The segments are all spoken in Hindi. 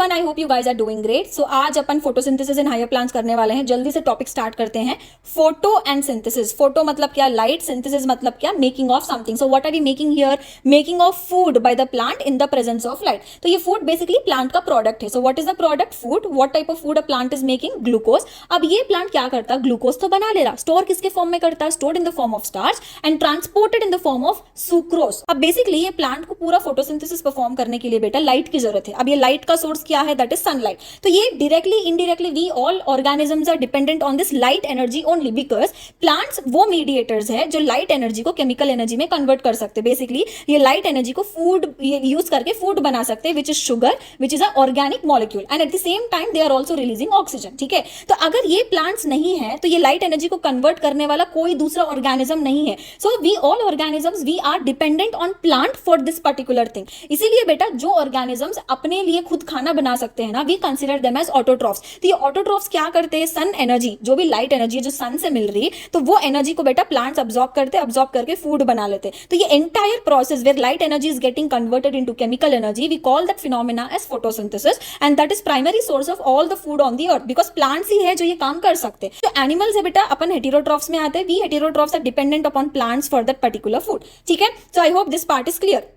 Everyone, I hope you guys are doing great. So आज अपन फोटोसिंथेसिस इन हायर प्लांट्स करने वाले हैं। जल्दी से टॉपिक स्टार्ट करते हैं। Photo and synthesis. फोटो मतलब क्या? लाइट। सिंथेसिस मतलब क्या? Making of something. So what are we making here? Making of food by the plant in the presence of light. तो ये फूड बेसिकली प्लांट का प्रोडक्ट है। So what is the product? Food. What type of food a plant is making? Glucose. अब ये प्लांट क्या करता है? ग्लूकोज तो बना ले रहा, स्टोर किसके फॉर्म में करता है? Stored in the form of starch and transported in the form of sucrose. अब बेसिकली ये प्लांट को पूरा फोटोसिंथेसिस परफॉर्म करने के लिए बेटा लाइट की जरूरत है। अब ये लाइट का सोर्स क्या है? That is sunlight. तो ये directly indirectly we all organisms are dependent on this light energy only, because plants वो मीडिएटर्स है जो लाइट एनर्जी को केमिकल एनर्जी में कन्वर्ट कर सकते हैं। बेसिकली ये लाइट एनर्जी को फूड यूज करके फूड बना सकते हैं, which is sugar, which is a organic molecule, and at the same time they are also releasing oxygen. ठीक है, तो अगर ये प्लांट्स नहीं है तो ये लाइट एनर्जी को कन्वर्ट करने वाला कोई दूसरा ऑर्गेनिज्म नहीं है। So we all organisms we are dependent on plant for this particular thing. इसीलिए बेटा जो ऑर्गेनिजम्स अपने लिए खुद खाना बना सकते हैं ना, we consider them as autotrophs. तो ये ऑटोट्रॉफ्स क्या करते हैं? सन एनर्जी, जो भी लाइट एनर्जी है जो सन से मिल रही है, तो वो एनर्जी को बेटा प्लांट्स अब्सॉर्ब करते हैं, अब्सॉर्ब करके फूड बना लेते हैं। तो ये entire process where light energy is getting converted into chemical energy, we call that phenomena as photosynthesis, and that is primary source of all the food on the earth, because plants ही है जो ये काम कर सकते हैं। जो एनिमल्स है बेटा अपन हेटेरोट्रॉफ्स में आते हैं। We heterotrophs are dependent upon plants for that particular food. ठीक है, so I hope this part is clear.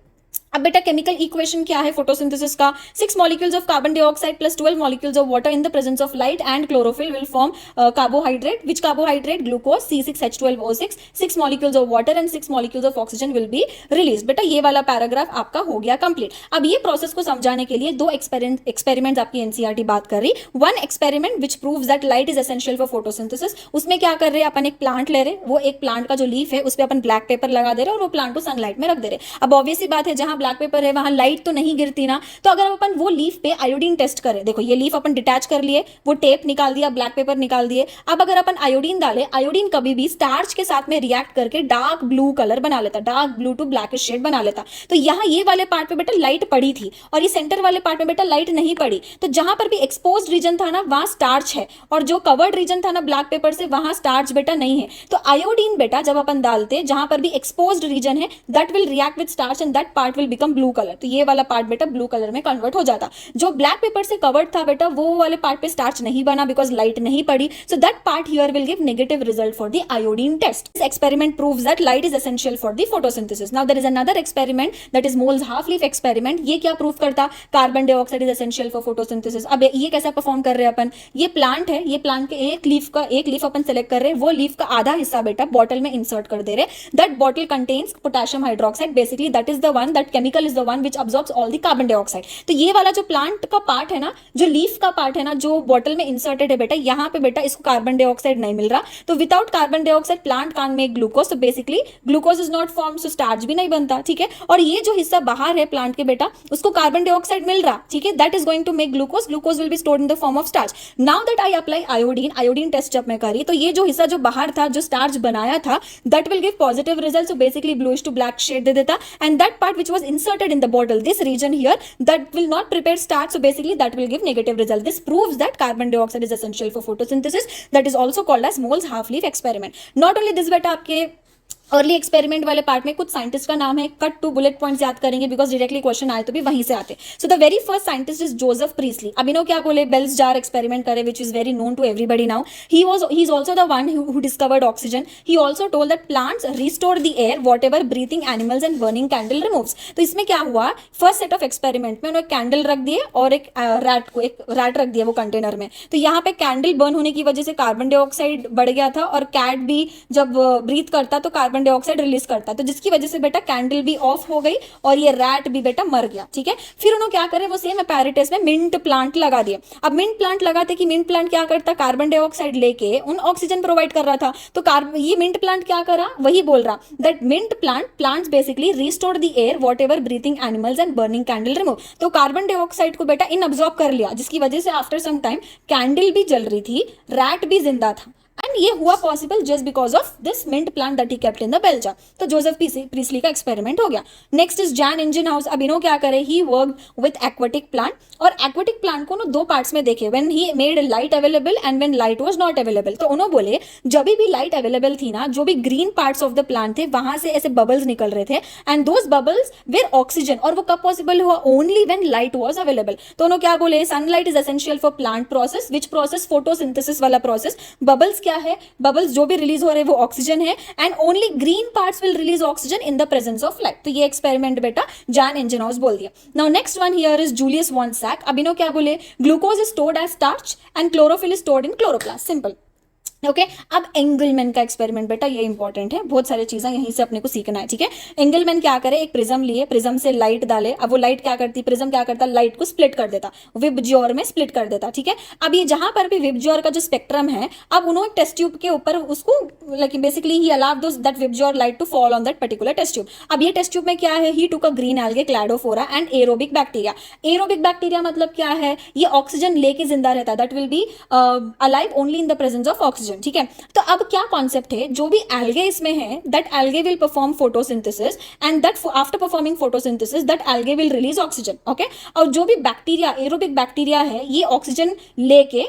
अब बेटा केमिकल इक्वेशन क्या है फोटोसिंथेसिस का? 6 molecules of carbon dioxide plus 12 molecules of water in the presence of light and chlorophyll will form carbohydrate, which carbohydrate? Glucose, C6H12O6, 6 molecules of water and 6 molecules of oxygen will be released। बेटा ये वाला पैराग्राफ आपका हो गया कंप्लीट। अब ये प्रोसेस को समझाने के लिए दो एक्सपेरिमेंट्स आपकी एनसीईआरटी बात कर रही। One experiment which proves that light is essential for photosynthesis. उसमें क्या कर रहे हैं अपन? एक प्लांट ले रहे, वो एक प्लांट का जो लीफ है उस पर अपन ब्लैक पेपर लगा दे रहे और वो प्लांट को सनलाइट में रख दे रहे। अब ऑब्वियस सी बात है, जहां ब्लैक पेपर है वहां लाइट तो नहीं गिरती ना, तो अगर अपन वो लीफ पे आयोडीन टेस्ट करें, देखो ये लीफ अपन डिटैच कर लिए, वो टेप निकाल दिया, ब्लैक पेपर निकाल दिए। अब अगर अपन आयोडीन डाले, आयोडीन कभी भी स्टार्च के साथ में रिएक्ट करके डार्क ब्लू कलर बना लेता, dark blue to blackish shade बना लेता। तो यहाँ ये वाले पार्ट पे बेटा लाइट पड़ी थी और ये सेंटर वाले पार्ट में बेटा लाइट नहीं पड़ी। तो जहां पर भी एक्सपोज्ड रीजन था ना वहां स्टार्च है, और जो कवर्ड रीजन था ना ब्लैक पेपर से वहां स्टार्च बेटा नहीं है। तो आयोडीन बेटा जब अपन डालते जहां पर भी एक्सपोज्ड रीजन है, that will react with starch and that part will become blue colour. तो ये वाला पार्ट बेटा ब्लू कलर में कन्वर्ट हो जाता। जो ब्लैक पेपर से कवर्ड था बेटा वो वाले पार्ट पे स्टार्च नहीं बना बिकॉज लाइट नहीं पड़ी। So that part here will give negative result for the iodine test. This experiment proves that light is essential for the photosynthesis. Now there is another experiment that is Moll's half leaf experiment. ये क्या प्रूव करता? Carbon dioxide is essential for photosynthesis. अब ये कैसा परफॉर्म कर रहे हैं अपन? ये प्लांट है, ये प्लांट के एक लीफ अपन सेलेक्ट कर रहे हैं, वो लीफ का आधा हिस्सा बेटा बॉटल में इंसर्ट कर दे रहे। That bottle contains potassium hydroxide, basically that is the one, that chemical is the one which absorbs all the carbon dioxide. तो ये वाला जो प्लांट का पार्ट है ना, जो लीफ का पार्ट है ना, जो बॉटल में इंसर्टेड है बेटा, यहाँ पे बेटा इसको कार्बन डाइऑक्साइड नहीं मिल रहा। तो without carbon dioxide plant can't make glucose. तो basically glucose is not form, so starch भी नहीं बनता। ठीक है, और ये जो हिस्सा बाहर है प्लांट के बेटा, उसको कार्बन डाइऑक्साइड मिल रहा। ठीक है, that is going to make glucose. Glucose will be stored in the form of starch. Now that I apply iodine, iodine test जब मैं करी तो ये जो हिस्सा जो बाहर था, जो स्टार्च बनाया था, that will give positive result. So basically bluish to black shade दे देता, and that part which was inserted in the bottle, this region here, that will not prepare starch, so basically that will give negative result. This proves that carbon dioxide is essential for photosynthesis. That is also called as Moll's half leaf experiment. Not only this बेटा आपके अर्ली एक्सपेरिमेंट वाले पार्ट में कुछ साइंटिस्ट का नाम है, कट टू बुलेट पॉइंट्स याद करेंगे बिकॉज डायरेक्टली क्वेश्चन आए तो भी वहीं से आते। So the very first scientist is Joseph Priestley. अब इन्होंने क्या बोले? बेल्स जार एक्सपेरिमेंट करे, which is very known to everybody now. He is also the one who discovered oxygen. He also told that plants restore the air whatever breathing animals and burning candle removes. तो इसमें क्या हुआ? फर्स्ट सेट ऑफ एक्सपेरिमेंट में उन्होंने कैंडल रख दिए और एक रैट रख दिया वो कंटेनर में। तो यहाँ पे कैंडल बर्न होने की वजह से कार्बन डाइऑक्साइड बढ़ गया था, और कैट भी जब ब्रीथ करता तो कार्बन डाइऑक्साइड रिलीज करता, तो जिसकी वजह से बेटा कैंडल भी ऑफ हो गई और ये रैट भी बेटा मर गया। ठीक है, फिर उन्होंने क्या करे? वो सेम एपैरेटस में मिंट प्लांट लगा दिए। अब मिंट प्लांट लगाते कि मिंट प्लांट क्या करता? कार्बन डाइऑक्साइड लेके उन ऑक्सीजन प्रोवाइड कर रहा था। तो ये मिंट प्लांट क्या करा? वही बोल रहा that mint plants basically restore the air whatever breathing animals and burning candle remove. तो कार्बन डाइऑक्साइड को बेटा इन अब्सॉर्ब कर लिया, जिसकी वजह से आफ्टर सम टाइम कैंडल भी जल रही थी, रैट भी जिंदा था, एंड एंड ये हुआ possible just because of this mint plant that he kept in the bell jar. तो जोसेफ प्रीस्ली का एक्सपेरिमेंट हो गया। Next is Jan Ingenhousz. अब इन्हों क्या करे, he work with aquatic plant, और एक्वेटिक प्लांट को दो पार्ट्स में देखे, when he made light available and when light was not available. तो उन्होंने बोले जब भी लाइट अवेलेबल थी ना, जो भी green parts of the plant थे वहां से ऐसे बबल्स निकल रहे थे, and those bubbles were oxygen, और वो कब पॉसिबल हुआ, only when light was available. तो उन्होंने क्या बोले, sunlight is essential for plant process, which process, photosynthesis वाला प्रोसेस। बबल्स क्या है, बबल्स जो भी रिलीज हो रहे हैं वो ऑक्सीजन है, and only green parts will release oxygen in the presence of light. तो ये एक्सपेरिमेंट बेटा जैन इंजनहाउस बोल दिया। Now next one here is Julius von Sachs. अब इन्होंने क्या बोले, glucose is stored as starch and chlorophyll is stored in chloroplast. Simple. Okay अब एंगलमैन का एक्सपेरिमेंट बेटा ये इंपॉर्टेंट है, बहुत सारी चीजें यहीं से अपने को सीखना है, ठीक है। एंगलमैन क्या करे, एक प्रिज्म लिए, प्रिज्म से लाइट डाले। अब वो लाइट क्या करती, प्रिज्म क्या करता, लाइट को स्प्लिट कर देता, विबज्योर में स्प्लिट कर देता, ठीक है। अब ये जहां पर भी विबज्योर का जो स्पेक्ट्रम है, अब उन्होंने टेस्ट ट्यूब के ऊपर उसको like basically he allowed those that VIBGYOR light to fall on that particular test tube. अब ये टेस्ट ट्यूब में क्या है, he took a green algae, Cladophora and aerobic bacteria. Aerobic bacteria मतलब क्या है, ये ऑक्सीजन लेके जिंदा रहता है, that will be alive only in the presence of oxygen, ठीक है। तो अब क्या कॉन्सेप्ट है, जो भी एल्गे इसमें है, that algae will perform photosynthesis, and that after performing photosynthesis that algae will release oxygen, okay. और जो भी बैक्टीरिया, एरोबिक बैक्टीरिया है, ये ऑक्सीजन लेके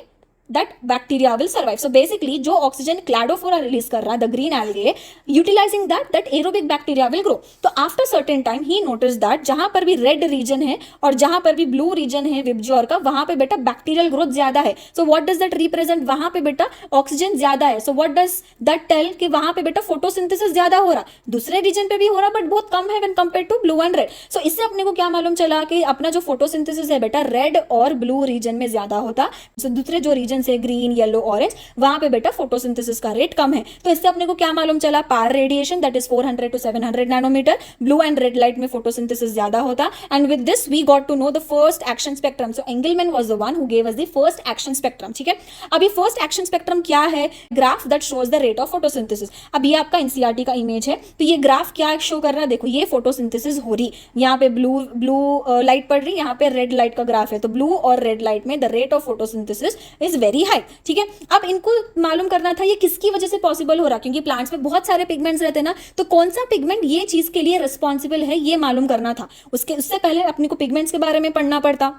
that bacteria will survive. So basically जो ऑक्सीजन क्लैडोफोरा रिलीज कर रहा है, the green algae, utilizing that aerobic bacteria will grow. तो after certain time he noticed that जहां पर भी रेड रीजन है और जहां पर भी ब्लू रीजन है विबज्योर का, वहां पे बेटा बैक्टीरियल ग्रोथ ज्यादा है। So what does that represent, वहां पे बेटा ऑक्सीजन ज्यादा है। So what does that tell कि वहां पे बेटा फोटोसिंथेसिस ज्यादा हो रहा, दूसरे रीजन पे भी हो रहा बट बहुत कम है when compared to blue and red. So इससे अपने को क्या मालूम चला कि अपना जो फोटोसिंथेसिस है बेटा रेड और ब्लू रीजन में ज्यादा होता। So दूसरे जो रीजन से ग्रीन, येलो, ऑरेंज, वहां पे बेटा फोटोसिंथेसिस का रेट कम है। तो इससे अपने को क्या मालूम चला, PAR radiation that is 400 to 700 nanometer, blue and red light में फोटोसिंथेसिस ज्यादा होता। And with this we got to know the first action spectrum. So Engelmann was the one who gave us the first action spectrum, ठीक है। अब ये फर्स्ट एक्शन स्पेक्ट्रम क्या है, graph that shows the rate of photosynthesis. अब ये आपका एनसीईआरटी का इमेज है, तो ये ग्राफ क्या शो कर रहा है, देखो ये फोटोसिंथेसिस हो रही, यहाँ पे ब्लू लाइट पड़ रही, यहाँ पे रेड लाइट का ग्राफ है। तो ब्लू और रेड लाइट में the rate of photosynthesis is very high, ठीक है। अब इनको मालूम करना था ये किसकी वजह से पॉसिबल हो रहा, क्योंकि प्लांट्स में बहुत सारे पिगमेंट्स रहते हैं ना, तो कौन सा पिगमेंट ये चीज के लिए रिस्पॉन्सिबल है ये मालूम करना था। उससे पहले अपने को पिगमेंट्स के बारे में पढ़ना पड़ता।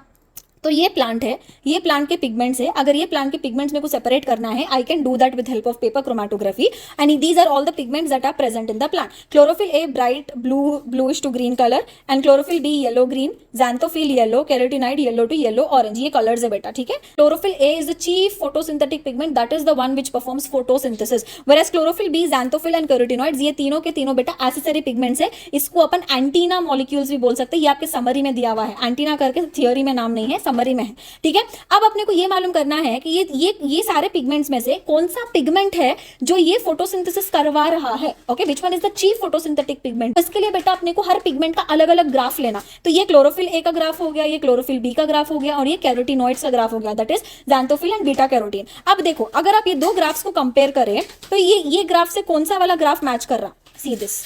तो ये प्लांट है, ये प्लांट के पिगमेंट्स है, अगर ये प्लांट के पिगमेंट्स में को सेपरेट करना है, I can do that with help of paper chromatography, and these are all the pigments that are present in the plant. Chlorophyll A bright bluish to green colour, and chlorophyll B yellow green, xanthophyll yellow, carotenoid yellow to yellow orange, ये कलर्स है बेटा, ठीक है। Chlorophyll A is the chief photosynthetic pigment, that is the one which performs photosynthesis, whereas chlorophyll B, xanthophyll and carotenoids ये तीनों के तीनों बेटा एसेसरी पिगमेंट्स है। इसको अपन एंटीना मॉलिक्यूल्स भी बोल सकते हैं, ये आपके समरी में दिया हुआ है, एंटीना करके थियोरी में नाम नहीं है, समरी में है, ठीक है। अब अपने को ये मालूम करना है कि ये सारे पिगमेंट्स में से कौन सा पिगमेंट है जो ये फोटोसिंथेसिस करवा रहा है, okay, which one is the chief photosynthetic pigment. इसके लिए बेटा अपने को हर पिगमेंट का अलग अलग ग्राफ लेना। तो ये क्लोरोफिल ए का ग्राफ हो गया, ये क्लोरोफिल बी का ग्राफ हो गया, और ये कैरोटीनॉइड्स का ग्राफ हो गया, that is xanthophyll and beta carotene. अब देखो अगर आप ये दो ग्राफ्स को कंपेयर करें तो ये ग्राफ से कौन सा वाला ग्राफ मैच कर रहा, सी दिस,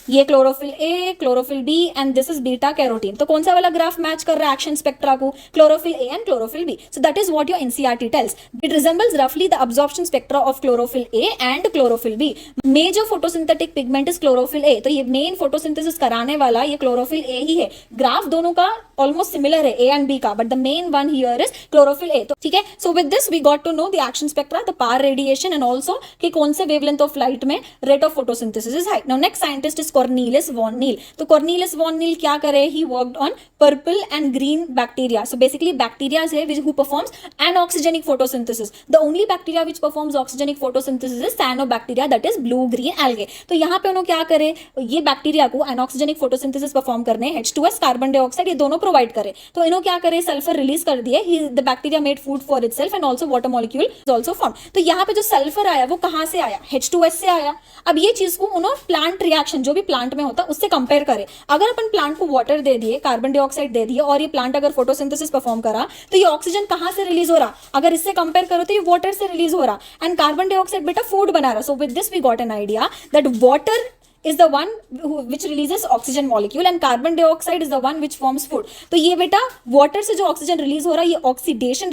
ये chlorophyll A, chlorophyll B and this is beta carotene. तो कौन सा वाला ग्राफ मैच कर रहा है एक्शन स्पेक्ट्रा को, chlorophyll A and chlorophyll B. So that is what your NCERT tells, it resembles रफली the absorption spectra of chlorophyll A and chlorophyll B. Major photosynthetic pigment is chlorophyll A, तो ये मेन फोटोसिंथेसिस कराने वाला ये क्लोरोफिल ए ही है। ग्राफ दोनों का ऑलमोस्ट सिमिलर है, ए एंड बी का, but the main one here is chlorophyll A. तो ठीक है, so with this we got to know the action spectra, the PAR radiation and also कि कौन से वेवलेंथ ऑफ लाइट में rate of photosynthesis is high. Now next scientist is Cornelius van Niel. तो कॉर्नेलियस वॉन नील क्या करे, he worked on purple and green bacteria. So basically bacteria है which who performs aноxygenic photosynthesis. The only bacteria which performs oxygenic photosynthesis is cyanobacteria, that is blue green algae. तो यहाँ पे उन्होंने क्या करे, ये बैक्टीरिया को एनऑक्सीजेनिक फोटोसिंथेसिस परफॉर्म करने, H2S कार्बन डाइऑक्साइड ये दोनों प्रोवाइड करे। तो इन्होंने क्या करे, सल्फर रिलीज कर दिए, the bacteria made food for itself and also water molecule is also form. तो यहाँ पे जो सल्फर आया वो कहाँ से आया, H2S से आया। अब ये चीज को उन्होंने प्लांट रिएक्शन जो भी प्लांट में होता उससे कंपेयर करे। अगर अपन प्लांट को वाटर दे दिए, कार्बन डाइऑक्साइड दे दिए, और ये प्लांट अगर फोटोसिंथेसिस परफॉर्म करा, तो ये ऑक्सीजन कहां से रिलीज हो रहा, अगर इससे कंपेयर करो तो ये वाटर से रिलीज हो रहा, एंड कार्बन डाइऑक्साइड बेटा फूड बना रहा। So with this we got an idea that water is the one which releases oxygen molecule and carbon dioxide is the one which forms food. तो ये बेटा वाटर से जो ऑक्सीजन रिलीज हो रहा है ये ऑक्सीडेशन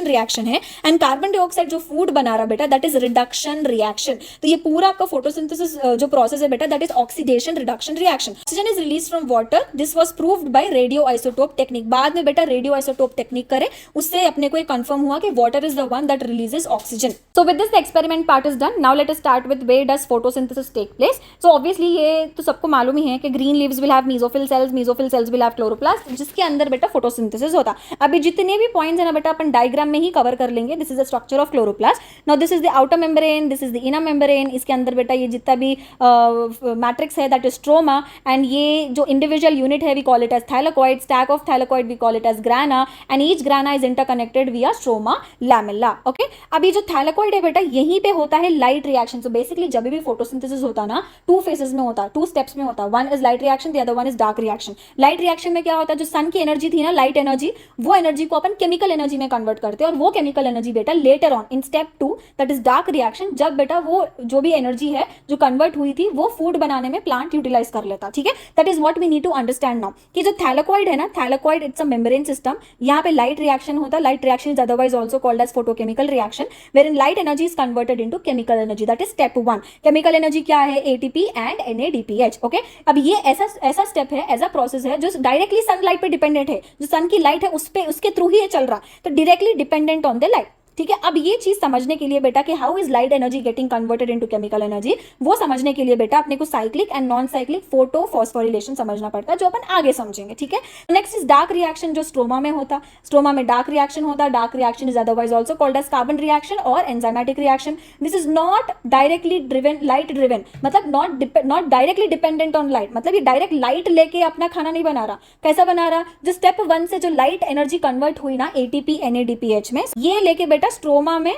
रिएक्शन है, एंड कार्बन डाइऑक्साइड जो फूड बना रहा बेटा दैट इज रिडक्शन रिएक्शन. तो ये पूरा आपका फोटोसिंथेसिस जो प्रोसेस है बेटा that is oxidation reduction reaction. Oxygen is release from water. This was proved bye radio isotope technique. बाद में बेटा रेडियो आइसोटोप टेक्निक करे, उससे अपने को ये कंफर्म हुआ कि water is the one that releases oxygen. So with this the experiment part is done. Now let us start with way does photosynthesis take place. So obviously ये तो सबको मालूम ही है कि green leaves will have mesophyll cells will have chloroplast, जिसके अंदर बेटा फोटोसिंथेसिस होता. अभी जितने भी पॉइंट्स है ना बेटा अपन डायग्राम में ही कवर कर लेंगे. This is the structure of chloroplast. Now this is the outer membrane, this is the inner membrane. इसके अंदर बेटा ये जितना भी मैट्रिक्स है दैट इज स्ट्रोमा, एंड ये जो इंडिविजुअल यूनिट है we call it as thylakoid. Stack of thylakoid we call it as grana, and each grana is interconnected via stroma lamellae. Okay, अभी जो थैलेकॉइड है बेटा यहीं पे होता है लाइट रिएक्शन. सो बेसिकली जब भी फोटोसिंथेसिस होता ना टू फेजेस में होता, टू स्टेप्स में होता. One is light reaction, the other one is dark reaction. Light reaction में क्या होता है, जो सन की एनर्जी थी ना लाइट एनर्जी, वो एनर्जी को अपन केमिकल एनर्जी में कन्वर्ट करते हैं, और वो केमिकल एनर्जी बेटा later on in step 2 that is dark reaction, जब बेटा वो जो भी एनर्जी है जो कन्वर्ट हुई थी वो फूड बनाने में प्लांट यूटिलाइज कर लेता. ठीक है, that is what we need to understand now कि जो थैलेकॉइड है ना, thylakoid it's a membrane system. यहाँ पे लाइट रिएक्शन होता है. Light reaction is otherwise also called as photochemical reaction wherein light energy is converted into chemical energy. That is step 1. Chemical energy क्या है, एटीपी एंड NADPH. ओके, अब ये ऐसा स्टेप है, ऐसा प्रोसेस है जो डायरेक्टली सनलाइट पे डिपेंडेंट है. जो सन की लाइट है उस पे उसके थ्रू ही ये चल रहा, तो directly dependent on the light. ठीक है, अब ये चीज समझने के लिए बेटा कि how is light energy getting converted into chemical energy, वो समझने के लिए बेटा अपने को cyclic and non cyclic photophosphorylation समझना पड़ता है, जो अपन आगे समझेंगे. ठीक है, नेक्स्ट इज डार्क रिएक्शन जो स्ट्रोमा में होता. स्ट्रोमा में डार्क रिएक्शन होता. Dark reaction is otherwise also called as carbon reaction और enzymatic reaction. This is not directly driven, light driven, मतलब not directly dependent on light. मतलब ये डायरेक्ट लाइट लेके अपना खाना नहीं बना रहा. कैसा बना रहा, जो स्टेप 1 से जो लाइट एनर्जी कन्वर्ट हुई ना ATP NADPH में, ये लेके बेटा स्ट्रोमा में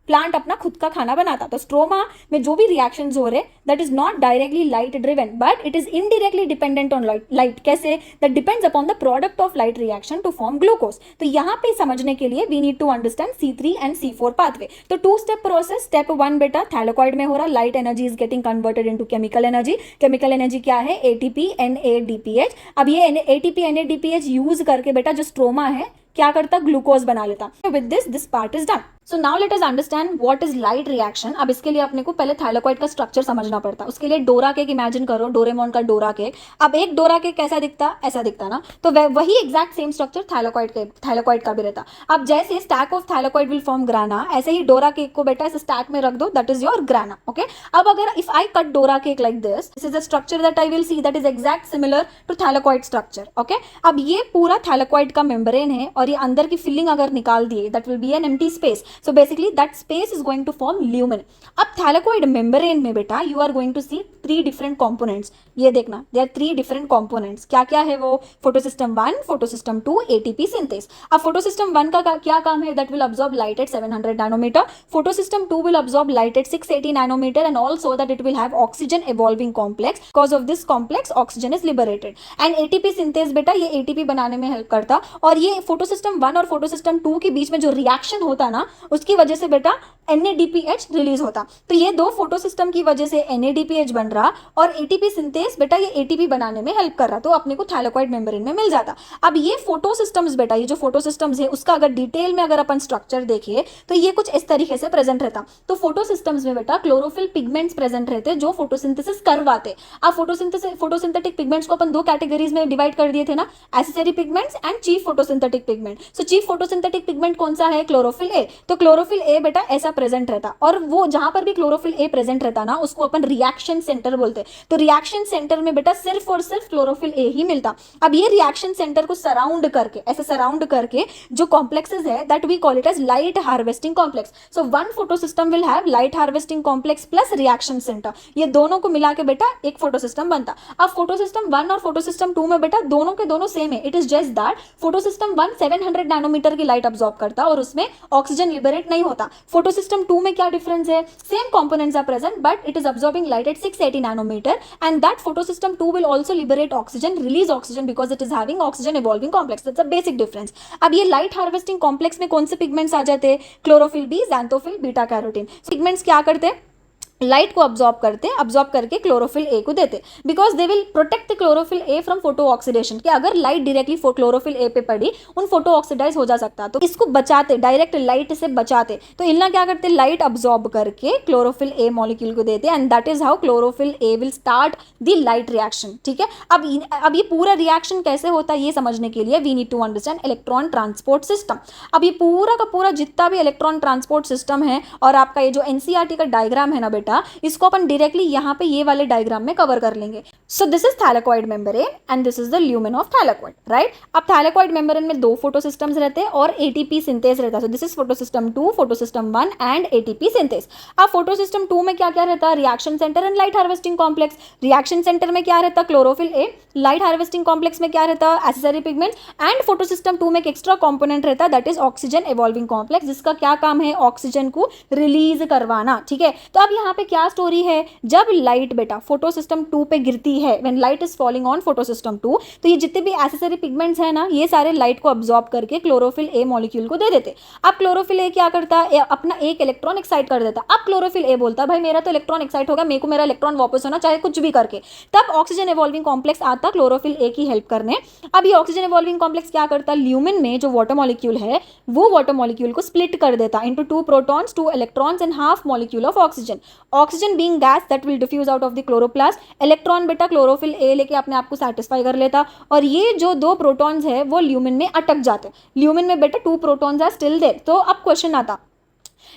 प्लांट अपना खुद का खाना बनाता. तो स्ट्रोमा में जो भी रिएक्शंस हो रहे that is not directly light driven but it is indirectly dependent on light. कैसे, that depends upon the product of light reaction to form glucose. तो यहाँ पे समझने के लिए we need to understand C3 and C4 pathway. तो 2 स्टेप प्रोसेस. स्टेप 1 बेटा थैलेकॉइड में हो रहा, light energy is getting converted into chemical energy. Chemical energy क्या है, ATP NADPH. अब ये ATP NADPH यूज करके बेटा जो स्ट्रोमा है क्या करता, ग्लूकोज बना लेता. With this part is done. So now let us understand what is light reaction. अब इसके लिए अपने को पहले थैलेकॉइड का स्ट्रक्चर समझना पड़ता. उसके लिए डोरा केक इमेजिन करो, डोरेमोन का डोरा केक. अब एक डोरा केक कैसा दिखता, ऐसा दिखता ना, तो वही एग्जैक्ट सेम स्ट्रक्चर थैलेकॉइड का भी रहता. अब जैसे stack of thylakoid will form ग्राना, ऐसे ही डोरा केक को बेटा इस स्टैक में रख दो, that is your grana. Okay, अब अगर if I cut Dora cake like this is a structure that I will see that is exact similar to thylakoid structure. Okay, अब ये पूरा थैलेकॉइड का मेम्ब्रेन है और ये अंदर की फिलिंग अगर निकाल दिए that will B an empty space. So basically that space is going to form lumen. अब थैलेकॉइड मेम्ब्रेन में बेटा you are going to see 3 different components. ये देखना, there are 3 different components. क्या क्या है वो, फोटोसिस्टम 1, फोटोसिस्टम 2, ATP सिंथेस. अब फोटोसिस्टम 1 का क्या काम है, that will absorb light at 700 nanometer. Photosystem 2 will absorb light at 680 nanometer and also that it will have oxygen evolving complex. Because of this complex oxygen is liberated. And ATP synthase बेटा ये ATP बनाने में हेल्प करता. और ये फोटोसिस्टम 1 और फोटोसिस्टम 2 के बीच में जो रिएक्शन होता ना उसकी वजह से बेटा NADPH रिलीज होता. तो ये 2 फोटोसिस्टम की वजह से NADPH बन रहा और ATP सिंथेस बेटा ये ATP बनाने में हेल्प कर रहा, तो अपने को थैलेकॉइड मेम्ब्रेन में मिल जाता. अब ये फोटोसिस्टम्स बेटा, ये जो फोटोसिस्टम्स है उसका अगर डिटेल में अगर अपन स्ट्रक्चर देखिए तो ये कुछ इस तरीके से प्रेजेंट रहता. तो फोटोसिस्टम्स में बेटा क्लोरोफिल पिगमेंट्स प्रेजेंट रहते जो फोटोसिंथेसिस करवाते. अब फोटोसिंथेटिक पिगमेंट्स को अपन 2 कैटेगरीज में डिवाइड कर दिए थे ना, accessory pigments and chief photosynthetic pigment. So chief photosynthetic pigment कौन सा है, क्लोरोफिल ए. तो क्लोरोफिल ए बेटा ऐसा प्रेजेंट रहता और वो जहां पर भी क्लोरोफिल ए प्रेजेंट रहता ना उसको अपन रिएक्शन सेंटर बोलते. तो रिएक्शन सेंटर में बेटा सिर्फ और सिर्फ क्लोरोफिल ए ही मिलता. अब ये रिएक्शन सेंटर को सराउंड करके, ऐसे सराउंड करके जो कॉम्प्लेक्सेस है that we call it as light harvesting complex. So one photosystem will have light harvesting complex plus reaction centre. ये दोनों को मिला के बेटा एक फोटोसिस्टम बनता. अब फोटोसिस्टम 1 और फोटोसिस्टम 2 में बेटा दोनों के दोनों सेम है. It is just that photosystem 1 700 nanometre की लाइट अब्सॉर्ब करता और उसमें ऑक्सीजन लिबरेट नहीं होता. फोटोसिस्टम 2 में क्या डिफरेंस है, same components are present but it is absorbing light at 680 nanometre and that photosystem 2 will also liberate oxygen, release oxygen because it is having oxygen evolving complex. That's a basic difference. अब ये लाइट हार्वेस्टिंग कॉम्प्लेक्स में कौन से पिगमेंट्स आ जाते हैं, chlorophyll B, xanthophyll, beta carotene. Pigments क्या करते हैं, लाइट को अब्जॉर्ब करते, अब्जॉर्ब करके क्लोरोफिल ए को देते, because they will protect the chlorophyll A from photo oxidation, कि अगर लाइट डायरेक्टली क्लोरोफिल ए पे पड़ी उन फोटो ऑक्सीडाइज हो जा सकता, तो इसको बचाते, डायरेक्ट लाइट से बचाते। तो इनला क्या करते, लाइट अब्जॉर्ब करके क्लोरोफिल ए मॉलिक्यूल को देते, and that is how chlorophyll A will start the light reaction. ठीक है, अब ये पूरा रिएक्शन कैसे होता है ये समझने के लिए we need to understand electron transport system. अब ये पूरा का पूरा जितना भी इलेक्ट्रॉन ट्रांसपोर्ट सिस्टम है, और आपका ये जो एनसीईआरटी का डायग्राम है ना बेटा, इसको अपन डायरेक्टली यहाँ पे ये वाले डायग्राम में कवर कर लेंगे। सो this is thylakoid membrane and this is the lumen of thylakoid, right. अब थैलेकॉइड मेम्ब्रेन में दो फोटोसिस्टम्स रहते हैं और एटीपी सिंथेस रहता है। सो this is photosystem 2, photosystem 1 and ATP synthase. अब फोटोसिस्टम 2 में क्या क्या रहता है, reaction centre and light harvesting complex. Reaction centre में क्या रहता है, क्लोरोफिल ए। लाइट हार्वेस्टिंग कॉम्प्लेक्स में क्या रहता है, एसेसरी पिगमेंट्स। एंड फोटोसिस्टम 2 में एक एक्स्ट्रा कॉम्पोनेंट रहता है, that is oxygen evolving complex, जिसका क्या काम है, ऑक्सीजन को रिलीज करवाना। ठीक है, तो अब यहाँ पे क्या स्टोरी है, जब लाइट बेटा फोटोसिस्टम 2 पे गिरती है, when light is falling on photosystem 2, तो ये जितने भी एसेसरी पिगमेंट्स है ना, ये सारे लाइट को अब्सॉर्ब करके क्लोरोफिल ए मॉलिक्यूल को दे देते। अब क्लोरोफिल ए क्या करता है, अपना एक इलेक्ट्रॉन एक्साइट कर देता। अब क्लोरोफिल ए बोलता है भाई मेरा तो इलेक्ट्रॉन एक्साइट होगा, मेरे को मेरा इलेक्ट्रॉन वापस होना, चाहे कुछ भी करके। तब ऑक्सीजन इवॉल्विंग कॉम्प्लेक्स आता क्लोरोफिल ए की हेल्प करने। अब ये ऑक्सीजन इवॉल्विंग कॉम्प्लेक्स क्या करता, ल्यूमिन में जो वाटर मॉलिक्यूल है वो वाटर मॉलिक्यूल को स्प्लिट कर देता into 2 protons, 2 electrons and half molecule of oxygen. Oxygen being gas that will diffuse out of the chloroplast. Electron बेटा क्लोरोफिल ए लेके अपने आप को सेटिस्फाई कर लेता, और ये जो 2 प्रोटॉन्स है वो ल्यूमिन में अटक जाते। ल्यूमिन में बेटा 2 प्रोटॉन्स आर स्टिल देयर। तो अब क्वेश्चन आता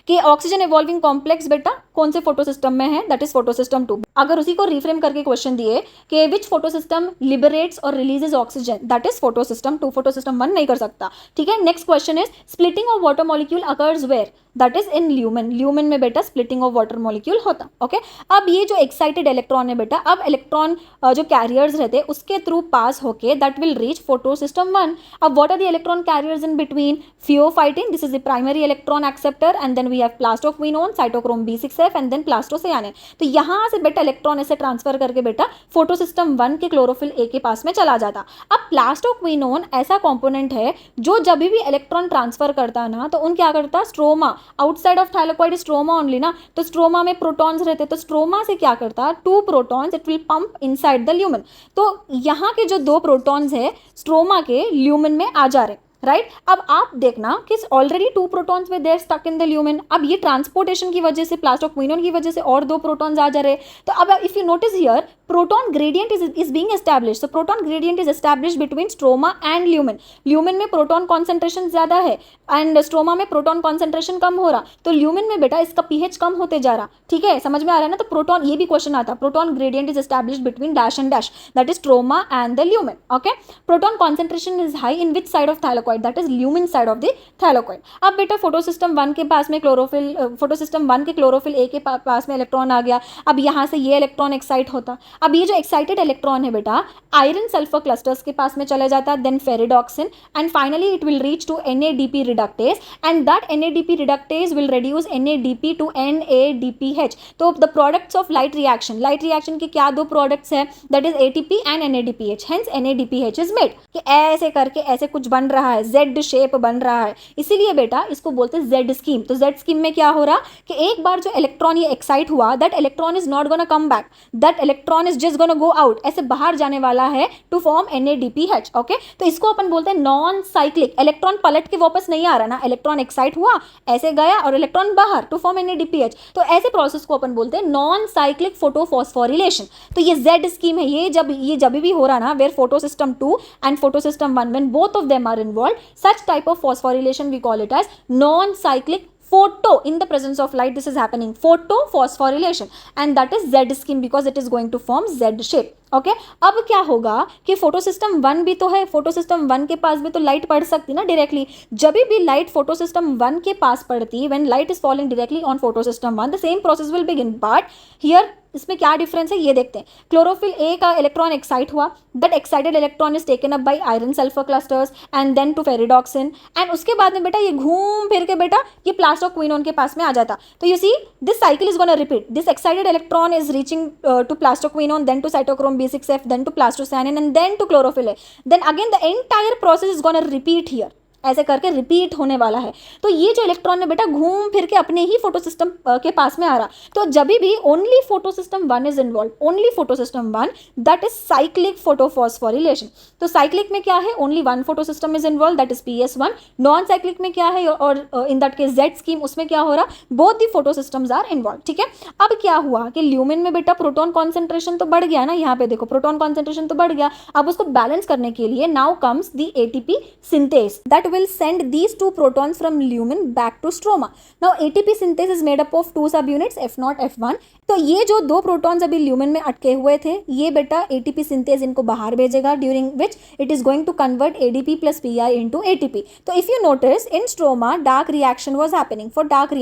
कि ऑक्सीजन इवॉल्विंग कॉम्प्लेक्स बेटा कौन से फोटोसिस्टम में है, दैट इज फोटोसिस्टम 2। अगर उसी को रिफ्रेम करके क्वेश्चन दिए कि विच फोटोसिस्टम लिबरेट्स और releases oxygen, that is photosystem 2, photosystem 1 नहीं कर सकता। ठीक है, next question is splitting of water molecule occurs where, that is in lumen. Lumen में बेटा स्प्लिटिंग ऑफ वाटर मॉलिक्यूल होता। ओके, अब ये जो एक्साइटेड इलेक्ट्रॉन है बेटा, अब इलेक्ट्रॉन जो कैरियर्स रहते उसके थ्रू पास होके दैट विल रीच फोटोसिस्टम 1। अब what are the electron carriers in between, pheophytin, this is the primary electron acceptor, and then we have plastoquinone, cytochrome B6F and then plastocyanin. तो यहां से बेटा इलेक्ट्रॉन ऐसे ट्रांसफर करके बेटा फोटोसिस्टम 1 के क्लोरोफिल ए के पास में चला जाता। अब प्लास्टोक्विनोन ऐसा कंपोनेंट है जो जब भी इलेक्ट्रॉन ट्रांसफर करता ना, तो उन क्या करता, stroma, outside of thylakoid stroma only ना, तो स्ट्रोमा में प्रोटॉन्स रहते, तो स्ट्रोमा से क्या करता, 2 protons it will pump inside the lumen. तो यहाँ के जो 2 प्रोटॉन्स है स्ट्रोमा के ल्यूमेन में आ जा रहे, राइट। अब आप देखना कि ऑलरेडी 2 प्रोटॉन्स में there stuck in the lumen. अब ये ट्रांसपोर्टेशन की वजह से, प्लास्टोक्विनोन की वजह से और 2 प्रोटॉन्स आ जा रहे। तो अब if you notice here, proton gradient is being established. So proton gradient is established between stroma and lumen. Lumen में प्रोटॉन कॉन्सेंट्रेशन ज्यादा है एंड स्ट्रोमा में प्रोटॉन कॉन्सेंट्रेशन कम हो रहा, तो ल्यूमेन में बेटा इसका पीएच कम होते जा रहा। ठीक है, समझ में आ रहा है ना। तो प्रोटॉन, ये भी क्वेश्चन आता, proton gradient is established between dash and dash, that is stroma and the lumen. Okay, proton concentration is high in which side of thylakoid, that is lumen side of the thylakoid. अब बेटा फोटोसिस्टम 1 के पास में क्लोरोफिल, फोटोसिस्टम 1 के क्लोरोफिल ए के पास में इलेक्ट्रॉन आ गया। अब यहाँ से ये इलेक्ट्रॉन एक्साइट होता। अब ये जो एक्साइटेड इलेक्ट्रॉन है बेटा आयरन सल्फर क्लस्टर्स के पास में चले जाता, then ferredoxin, and finally it will reach to NADP reductase, and that NADP reductase will reduce NADP to NADPH। तो the products of light reaction के क्या 2 प्रोडक्ट्स है, that is ATP and NADPH, hence NADPH is made. कि ऐसे करके ऐसे कुछ बन रहा है, Z शेप बन रहा है, इसीलिए बेटा इसको बोलते हैं Z स्कीम। तो Z स्कीम में क्या हो रहा कि एक बार जो इलेक्ट्रॉन ये एक्साइट हुआ, that electron is not gonna come back, that electron is just gonna go out, ऐसे बाहर जाने वाला है टू फॉर्म NADPH। ओके, तो इसको अपन बोलते हैं नॉन साइक्लिक। इलेक्ट्रॉन पलट के वापस नहीं आ रहा ना, इलेक्ट्रॉन एक्साइट हुआ, ऐसे गया और इलेक्ट्रॉन बाहर टू फॉर्म NADPH। तो ऐसे प्रोसेस को अपन बोलते हैं नॉन साइक्लिक फोटोफॉस्फोरिलेशन। तो ये Z स्कीम है, ये जब भी हो रहा ना, where photosystem 2 and photosystem 1 when both of them are involved, such type of phosphorylation we call it as non-cyclic photo, in the presence of light this is happening, photophosphorylation, and that is Z scheme because it is going to form Z shape. Okay, अब क्या होगा कि फोटोसिस्टम 1 भी तो है, फोटोसिस्टम 1 के पास भी तो लाइट पड़ सकती ना डायरेक्टली। जब भी लाइट फोटोसिस्टम 1 के पास पड़ती, when light is falling directly on photosystem 1, the same process will begin, but here इसमें क्या डिफरेंस है ये देखते हैं। क्लोरोफिल ए का इलेक्ट्रॉन एक्साइट हुआ, that excited electron is taken up by iron sulphur clusters and then to ferredoxin, and उसके बाद में बेटा ये घूम फिर के बेटा ये प्लास्टोक्विनोन के पास में आ जाता। तो you see this cycle is gonna repeat, this excited electron is reaching to plastoquinone, then to cytochrome B6F, then to plastocyanin, and then to chlorophyll A. Then again the entire process is going to repeat here. ऐसे करके रिपीट होने वाला है। तो ये जो इलेक्ट्रॉन है बेटा घूम फिर के अपने ही फोटो सिस्टम के पास में आ रहा। तो जब भी only photo system 1 is involve, only photo system 1, that is cyclic photophosphorylation. तो साइक्लिक में क्या है, only 1 photo system is involve, that is PS1। Non cyclic में क्या है, और in that case Z scheme, उसमें क्या हो रहा, both the photo systems are involve. ठीक है, अब क्या हुआ कि ल्यूमिन में बेटा प्रोटॉन कॉन्सेंट्रेशन तो बढ़ गया ना, यहाँ पे देखो प्रोटॉन कॉन्सेंट्रेशन तो बढ़ गया। अब उसको बैलेंस करने के लिए now comes the ATP synthase that will send these two protons from lumen back to stroma. Now ATP synthase is made up of 2 subunits F0 F1। तो ये जो 2 प्रोटॉन्स अभी ल्यूमेन में अटके हुए थे, ये बेटा ATP सिंथेज इनको बाहर भेजेगा, during which it is going to convert ADP plus Pi into ATP। तो if you notice in stroma dark reaction was happening। For dark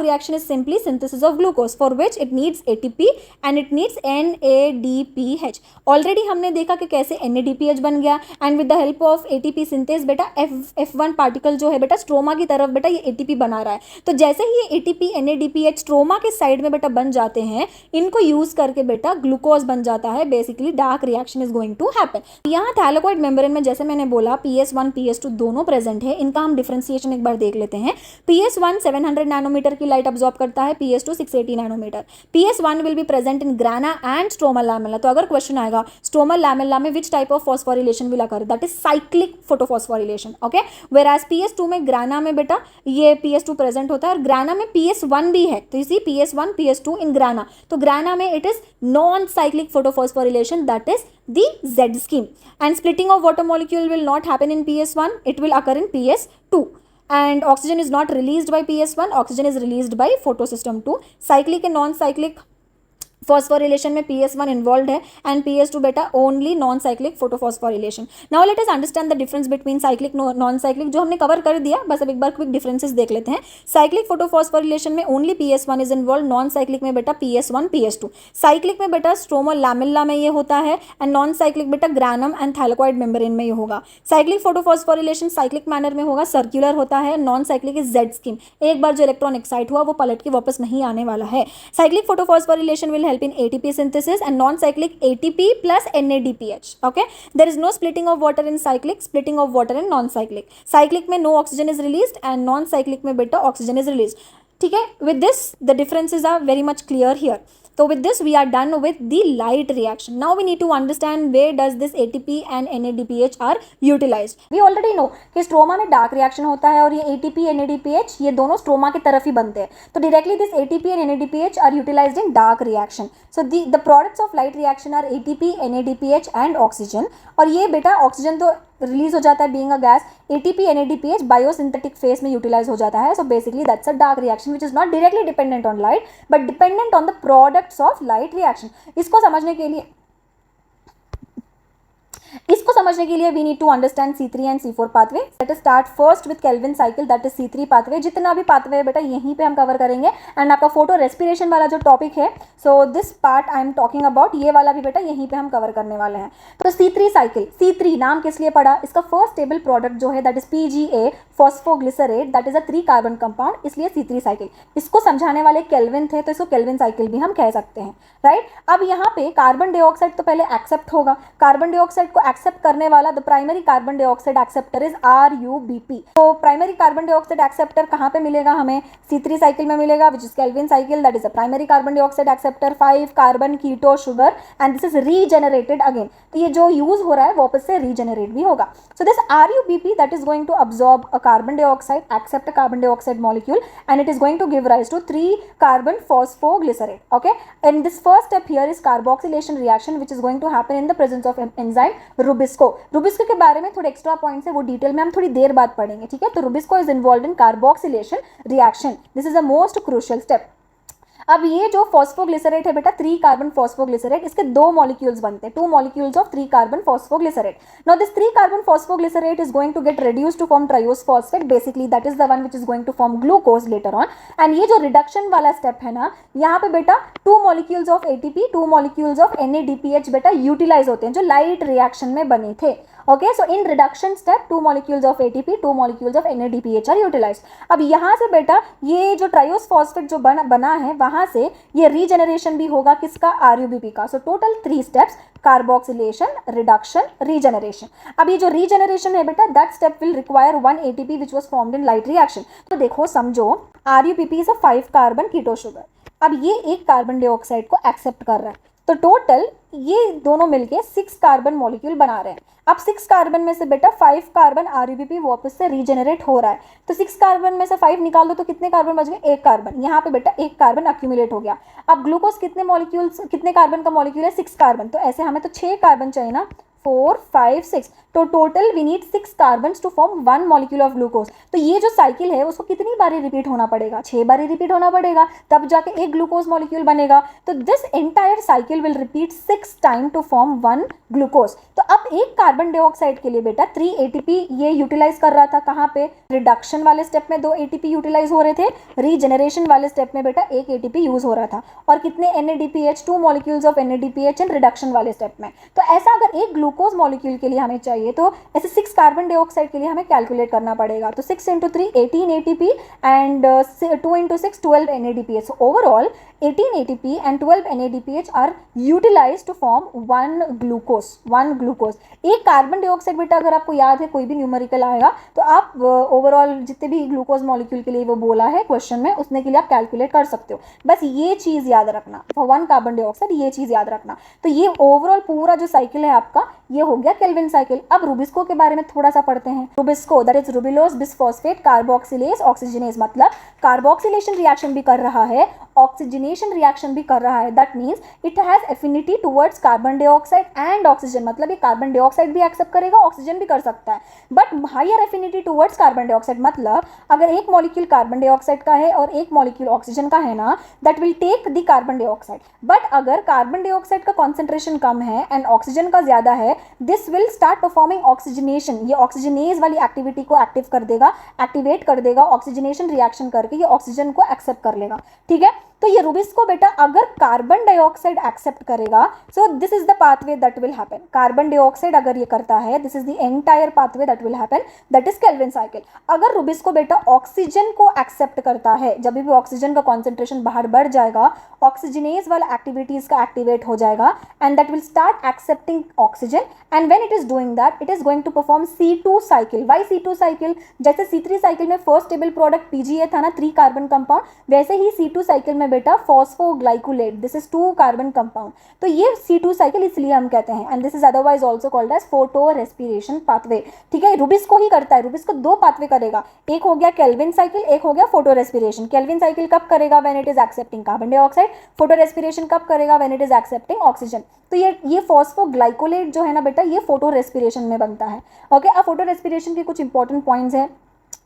reaction is simply synthesis of glucose for which it needs ATP and it needs NADPH। Already हमने देखा कि कैसे NADPH बन गया, and with the help of ATP synthase बेटा F1 पार्टिकल जो है बेटा स्ट्रोमा की तरफ बेटा ये ATP बना रहा है। तो जैसे ही ये ATP NADPH स्ट्रोमा के साइड में बेटा बन जाते हैं, इनको यूज करके बेटा ग्लूकोज बन जाता है। Basically dark reaction is going to happen. यहाँ थैलेकॉइड मेम्ब्रेन में जैसे मैंने बोला PS1 PS2 दोनों प्रेजेंट है। इनका हम डिफरेंशिएशन एक बार देख लेते हैं। PS1 700 नैनोमीटर की लाइट अब्सॉर्ब करता है, PS2 680 nanometre. PS1 will be present in grana and stroma lamella. तो अगर क्वेश्चन आएगा स्ट्रोमा लैमेला में which type of phosphorylation will occur, that is cyclic photophosphorylation. Okay, whereas PS2 में ग्राना में बेटा ये PS2 प्रेजेंट होता है, और ग्राना में PS1 भी है। तो इसी PS1 PS2 इन ग्राना, तो ग्राना में it is non cyclic photophosphorylation, that is the Z scheme, and splitting of water molecule will not happen in PS1, it will occur in PS2, and oxygen is not released by PS1, oxygen is released by photosystem 2। cyclic and non cyclic phosphorylation में PS1 इन्वॉल्व है, एंड PS2 बेटा only non cyclic photophosphorylation. Now let us understand the difference between cyclic non cyclic, जो हमने कवर कर दिया, बस अब एक बार क्विक डिफरेंसेस देख लेते हैं। साइक्लिक फोटोफॉस्फोरिलेशन में only PS1 is involve, non cyclic में बेटा PS1 PS2। साइक्लिक में बेटा स्ट्रोमा लैमेला में ये होता है, एंड नॉन साइक्लिक बेटा ग्रानम एंड थैलेकॉइड मेम्ब्रेन में ये होगा। साइक्लिक फोटोफॉस्फोरिलेशन साइक्लिक मैनर में होगा, सर्कुलर होता है। Non cyclic is Z scheme, एक बार जो इलेक्ट्रॉन एक्साइट हुआ वो पलट के वापस नहीं आने वाला है। Cyclic photophosphorylation will help in ATP synthesis and non-cyclic ATP plus NADPH। Okay, there is no splitting of water in cyclic, splitting of water in non-cyclic। cyclic में no oxygen is released and non-cyclic में बेटा oxygen is released। ठीक है, with this the differences are very much clear here। So with this we are done with the light reaction। Now we need to understand where does this ATP and NADPH are utilized। We already know कि स्ट्रोमा में डार्क रिएक्शन होता है, और ये ATP NADPH ये दोनों स्ट्रोमा की तरफ ही बनते हैं। तो directly this ATP and NADPH are utilized in dark reaction। So the products of light reaction are ATP NADPH and oxygen। और ये बेटा ऑक्सीजन तो रिलीज हो जाता है being a gas, ATP NADPH biosynthetic phase में यूटिलाइज हो जाता है। So basically that's a dark reaction which is not directly dependent on light but dependent on the products of light reaction. इसको समझने के लिए we need to understand C3 and C4 pathway. Let us start first with Calvin cycle, that is C3 pathway. जितना भी पाथवे है बेटा यहीं पे हम कवर करेंगे, एंड आपका फोटो रेस्पिरेशन वाला जो टॉपिक है, so this part I am talking about, ये वाला भी बेटा यहीं पे हम कवर करने वाले हैं। तो C3 साइकिल, C3 नाम किस लिए पड़ा, इसका फर्स्ट स्टेबल प्रोडक्ट जो है that is PGA phosphoglycerate, that is a 3 carbon compound, इसलिए C3 साइकिल। इसको समझाने वाले केल्विन थे, तो इसको केल्विन साइकिल भी हम कह सकते हैं, राइट। अब यहाँ पे कार्बन डाइऑक्साइड तो पहले एक्सेप्ट होगा, कार्बन डाइऑक्साइड को एक्सेप्ट करने वाला the primary carbon dioxide acceptor is RuBp। तो प्राइमरी कार्बन डाइऑक्साइड एक्सेप्टर कहाँ पे मिलेगा हमें, C3 साइकिल में मिलेगा, which is Calvin cycle, that is a primary carbon dioxide acceptor 5 carbon keto sugar, and this is regenerated again. तो ये जो यूज हो रहा है वापस से रीजेनरेट भी होगा। So this RuBp that is going to absorb a carbon dioxide, accept a carbon dioxide molecule, and it is going to give rise to 3 carbon phosphoglycerate। Okay, and this first step here is carboxylation reaction which is going to happen in the presence of enzyme Rubisco। Rubisco के बारे में थोड़े एक्स्ट्रा पॉइंट्स है, वो डिटेल में हम थोड़ी देर बाद पढ़ेंगे, ठीक है। तो Rubisco is involved in carboxylation reaction। This is a most crucial step। अब ये जो फॉस्फोग्लिसरेट है बेटा 3 कार्बन फॉस्फोग्लिसरेट, इसके 2 मॉलिक्यूल्स बनते हैं, 2 molecules of 3 carbon phosphoglycerate. Now this 3 carbon phosphoglycerate is going to get reduced to form triose phosphate, basically that is the one which is going to form glucose later on. And ये जो रिडक्शन वाला स्टेप है ना, यहाँ पे बेटा 2 molecules of ATP 2 molecules of NADPH बेटा यूटिलाइज होते हैं, जो लाइट रिएक्शन में बने थे। Okay, so in reduction step 2 molecules of ATP, 2 molecules of NADPH are utilised. अब यहाँ से बेटा ये जो ट्रायोस फॉस्फेट जो बना है वहाँ से ये रीजेनरेशन भी होगा किसका, RUBP का। So total 3 steps, carboxylation, reduction, regeneration. अब ये जो रीजेनरेशन है बेटा, that step will require 1 ATP which was formed in light reaction. तो देखो समझो RUBP is a 5 carbon keto sugar. अब ये एक कार्बन डाइऑक्साइड को एक्सेप्ट कर रहा है, तो टोटल ये दोनों मिलके 6 कार्बन मॉलिक्यूल बना रहे हैं। अब 6 कार्बन में से बेटा 5 कार्बन RUBP वापस से रीजेनरेट हो रहा है, तो 6 कार्बन में से 5 निकाल दो तो कितने कार्बन बच गए, 1 कार्बन। यहाँ पे बेटा 1 कार्बन अक्यूमुलेट हो गया। अब ग्लूकोज कितने मॉलिक्यूल्स, कितने कार्बन का मॉलिक्यूल है, 6 कार्बन, तो ऐसे हमें तो 6 कार्बन चाहिए ना, 4 5 6, तो total we need 6 carbon to form 1 molecule of glucose. तो ये जो साइकिल है उसको कितनी बारी रिपीट होना पड़ेगा, 6 बारी रिपीट होना पड़ेगा, तब जाके एक ग्लूकोज मॉलिक्यूल बनेगा। तो this entire cycle will repeat 6 time to form 1 glucose. तो अब एक कार्बन डाइऑक्साइड के लिए बेटा 3 ATP ये यूटिलाइज कर रहा था, कहाँ पे, रिडक्शन वाले स्टेप में 2 ATP यूटिलाइज हो रहे थे, रीजेनरेशन वाले स्टेप में बेटा 1 ATP यूज हो रहा था, और कितने NADPH, 2 molecules of NADPH in reduction वाले स्टेप में। तो ऐसा अगर एक ग्लूकोज मॉलिक्यूल के लिए हमें चाहिए तो ऐसे 6 कार्बन डाइऑक्साइड के लिए हमें कैलकुलेट करना पड़ेगा। तो 6 × 3 18 ATP and 2 × 6 12 NADPH। So overall 18 ATP and 12 NADPH are utilized to form 1 glucose। एक कार्बन डाइऑक्साइड बेटा अगर आपको याद है कोई भी न्यूमेरिकल आएगा तो आप ओवरऑल जितने भी ग्लूकोज मॉलिक्यूल के लिए वो बोला है क्वेश्चन में उसने के लिए आप कैलकुलेट कर सकते हो। बस ये चीज याद रखना, फॉर 1 कार्बन डाइऑक्साइड ये चीज याद रखना। तो ये ओवरऑल पूरा जो साइकिल है आपका ये हो गया केल्विन साइकिल। अब रुबिस्को के बारे में थोड़ा सा पढ़ते हैं। RuBisCO that is ribulose bisphosphate carboxylase oxygenase, मतलब कार्बोक्सिलेशन रिएक्शन भी कर रहा है, ऑक्सीजनेशन रिएक्शन भी कर रहा है। That means it has affinity towards carbon dioxide and oxygen, मतलब ये कार्बन डाइऑक्साइड भी एक्सेप्ट करेगा, ऑक्सीजन भी कर सकता है, but higher affinity towards carbon dioxide. मतलब अगर एक मॉलिक्यूल कार्बन डाइऑक्साइड का है और एक मॉलिक्यूल ऑक्सीजन का है ना, that will take the carbon dioxide. But अगर कार्बन डाइऑक्साइड का कॉन्सेंट्रेशन कम है एंड ऑक्सीजन का ज्यादा है, this will start performing oxygenation. ये ऑक्सीजनेज वाली एक्टिविटी को एक्टिव कर देगा, एक्टिवेट कर देगा, ऑक्सीजनेशन रिएक्शन करके ये ऑक्सीजन को एक्सेप्ट कर लेगा। ठीक है, तो ये रुबिस्को बेटा अगर कार्बन डाइऑक्साइड एक्सेप्ट करेगा, सो this is the pathway that will happen. Carbon dioxide अगर ये करता है, this is the entire pathway that will happen, that is Calvin cycle. अगर रुबिस्को बेटा ऑक्सीजन को एक्सेप्ट करता है, जब भी ऑक्सीजन का कॉन्सेंट्रेशन बाहर बढ़ जाएगा, ऑक्सीजनेज वाला एक्टिविटीज का एक्टिवेट हो जाएगा and that will start accepting oxygen, and when it is doing that it is going to perform C2 cycle. Why C2 cycle? जैसे C3 साइकिल में फर्स्ट स्टेबल प्रोडक्ट PGA था ना, 3 कार्बन कंपाउंड, वैसे ही C2 साइकिल में बेटा phosphoglycolate, this is 2 carbon compound. तो ये C2 साइकिल इसलिए हम कहते हैं, and this is otherwise also called as photo respiration pathway. ठीक है, रुबिस्को ही करता है, रुबिस्को 2 पाथवे करेगा, एक हो गया केल्विन साइकिल, एक हो गया फोटो रेस्पिरेशन। केल्विन साइकिल कब करेगा? When it is accepting carbon dioxide. Photo respiration कब करेगा? When it is accepting oxygen. तो ये फॉस्फोग्लाइकोलेट जो है ना बेटा, ये फोटो रेस्पिरेशन में बनता है। ओके, अब फोटो रेस्पिरेशन के कुछ इंपॉर्टेंट पॉइंट्स हैं,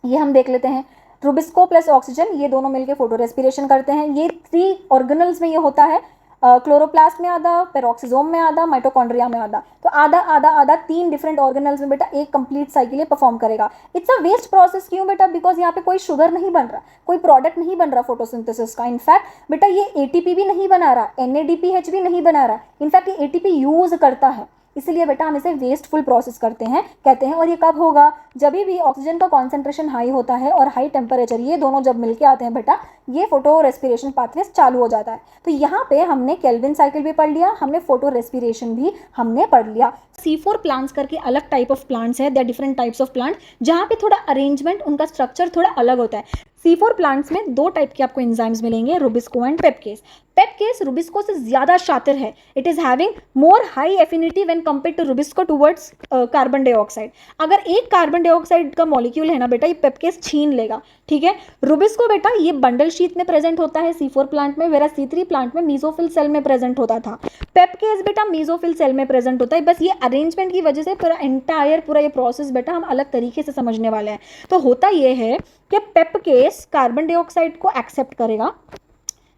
ये हम देख लेते हैं। रुबिस्को प्लस ऑक्सीजन ये दोनों मिलकर फोटो रेस्पिरेशन करते हैं। ये 3 ऑर्गेनल्स में ये होता है, क्लोरोप्लास्ट में आधा, पेरोक्सिसोम में आधा, माइटोकॉन्ड्रिया में आधा। तो आधा आधा आधा 3 डिफरेंट ऑर्गेनल्स में बेटा एक कंप्लीट साइकिल परफॉर्म करेगा। It's a waste process. क्यों बेटा? बिकॉज यहाँ पे कोई शुगर नहीं बन रहा, कोई प्रोडक्ट नहीं बन रहा फोटोसिंथेसिस का। इनफैक्ट बेटा ये ATP भी नहीं बना रहा, NADPH भी नहीं बना रहा, इनफैक्ट ये ATP यूज करता है, इसलिए बेटा हम इसे वेस्टफुल प्रोसेस कहते हैं। और ये कब होगा? जब भी ऑक्सीजन का कॉन्सेंट्रेशन हाई होता है और हाई टेम्परेचर, ये दोनों जब मिलके आते हैं बेटा, ये फोटो रेस्पिरेशन पाथवे चालू हो जाता है। तो यहाँ पे हमने केल्विन साइकिल भी पढ़ लिया, हमने फोटो रेस्पिरेशन भी हमने पढ़ लिया। C4 प्लांट्स करके अलग टाइप ऑफ प्लांट्स है, there different types of plant, जहाँ पे थोड़ा अरेंजमेंट उनका स्ट्रक्चर थोड़ा अलग होता है। C4 प्लांट्स में 2 टाइप के आपको एंजाइम्स मिलेंगे, rubisco and PEPcase. PEPcase rubisco से ज्यादा शातिर है, it is having more high affinity when compared to rubisco towards carbon dioxide. अगर एक कार्बन डाइऑक्साइड का मॉलिक्यूल है ना बेटा, ये पेपकेस छीन लेगा। ठीक है, रुबिस्को बेटा ये बंडल शीथ में प्रेजेंट होता है C4 प्लांट में, वेरा C3 प्लांट में मीजोफिल सेल में प्रेजेंट होता था। पेपकेस बेटा मीजोफिल सेल में प्रेजेंट होता है। बस ये अरेंजमेंट की वजह से पूरा ये प्रोसेस बेटा हम अलग तरीके से समझने वाले हैं। तो होता ये है कि पेपकेस कार्बन डाइऑक्साइड को एक्सेप्ट करेगा,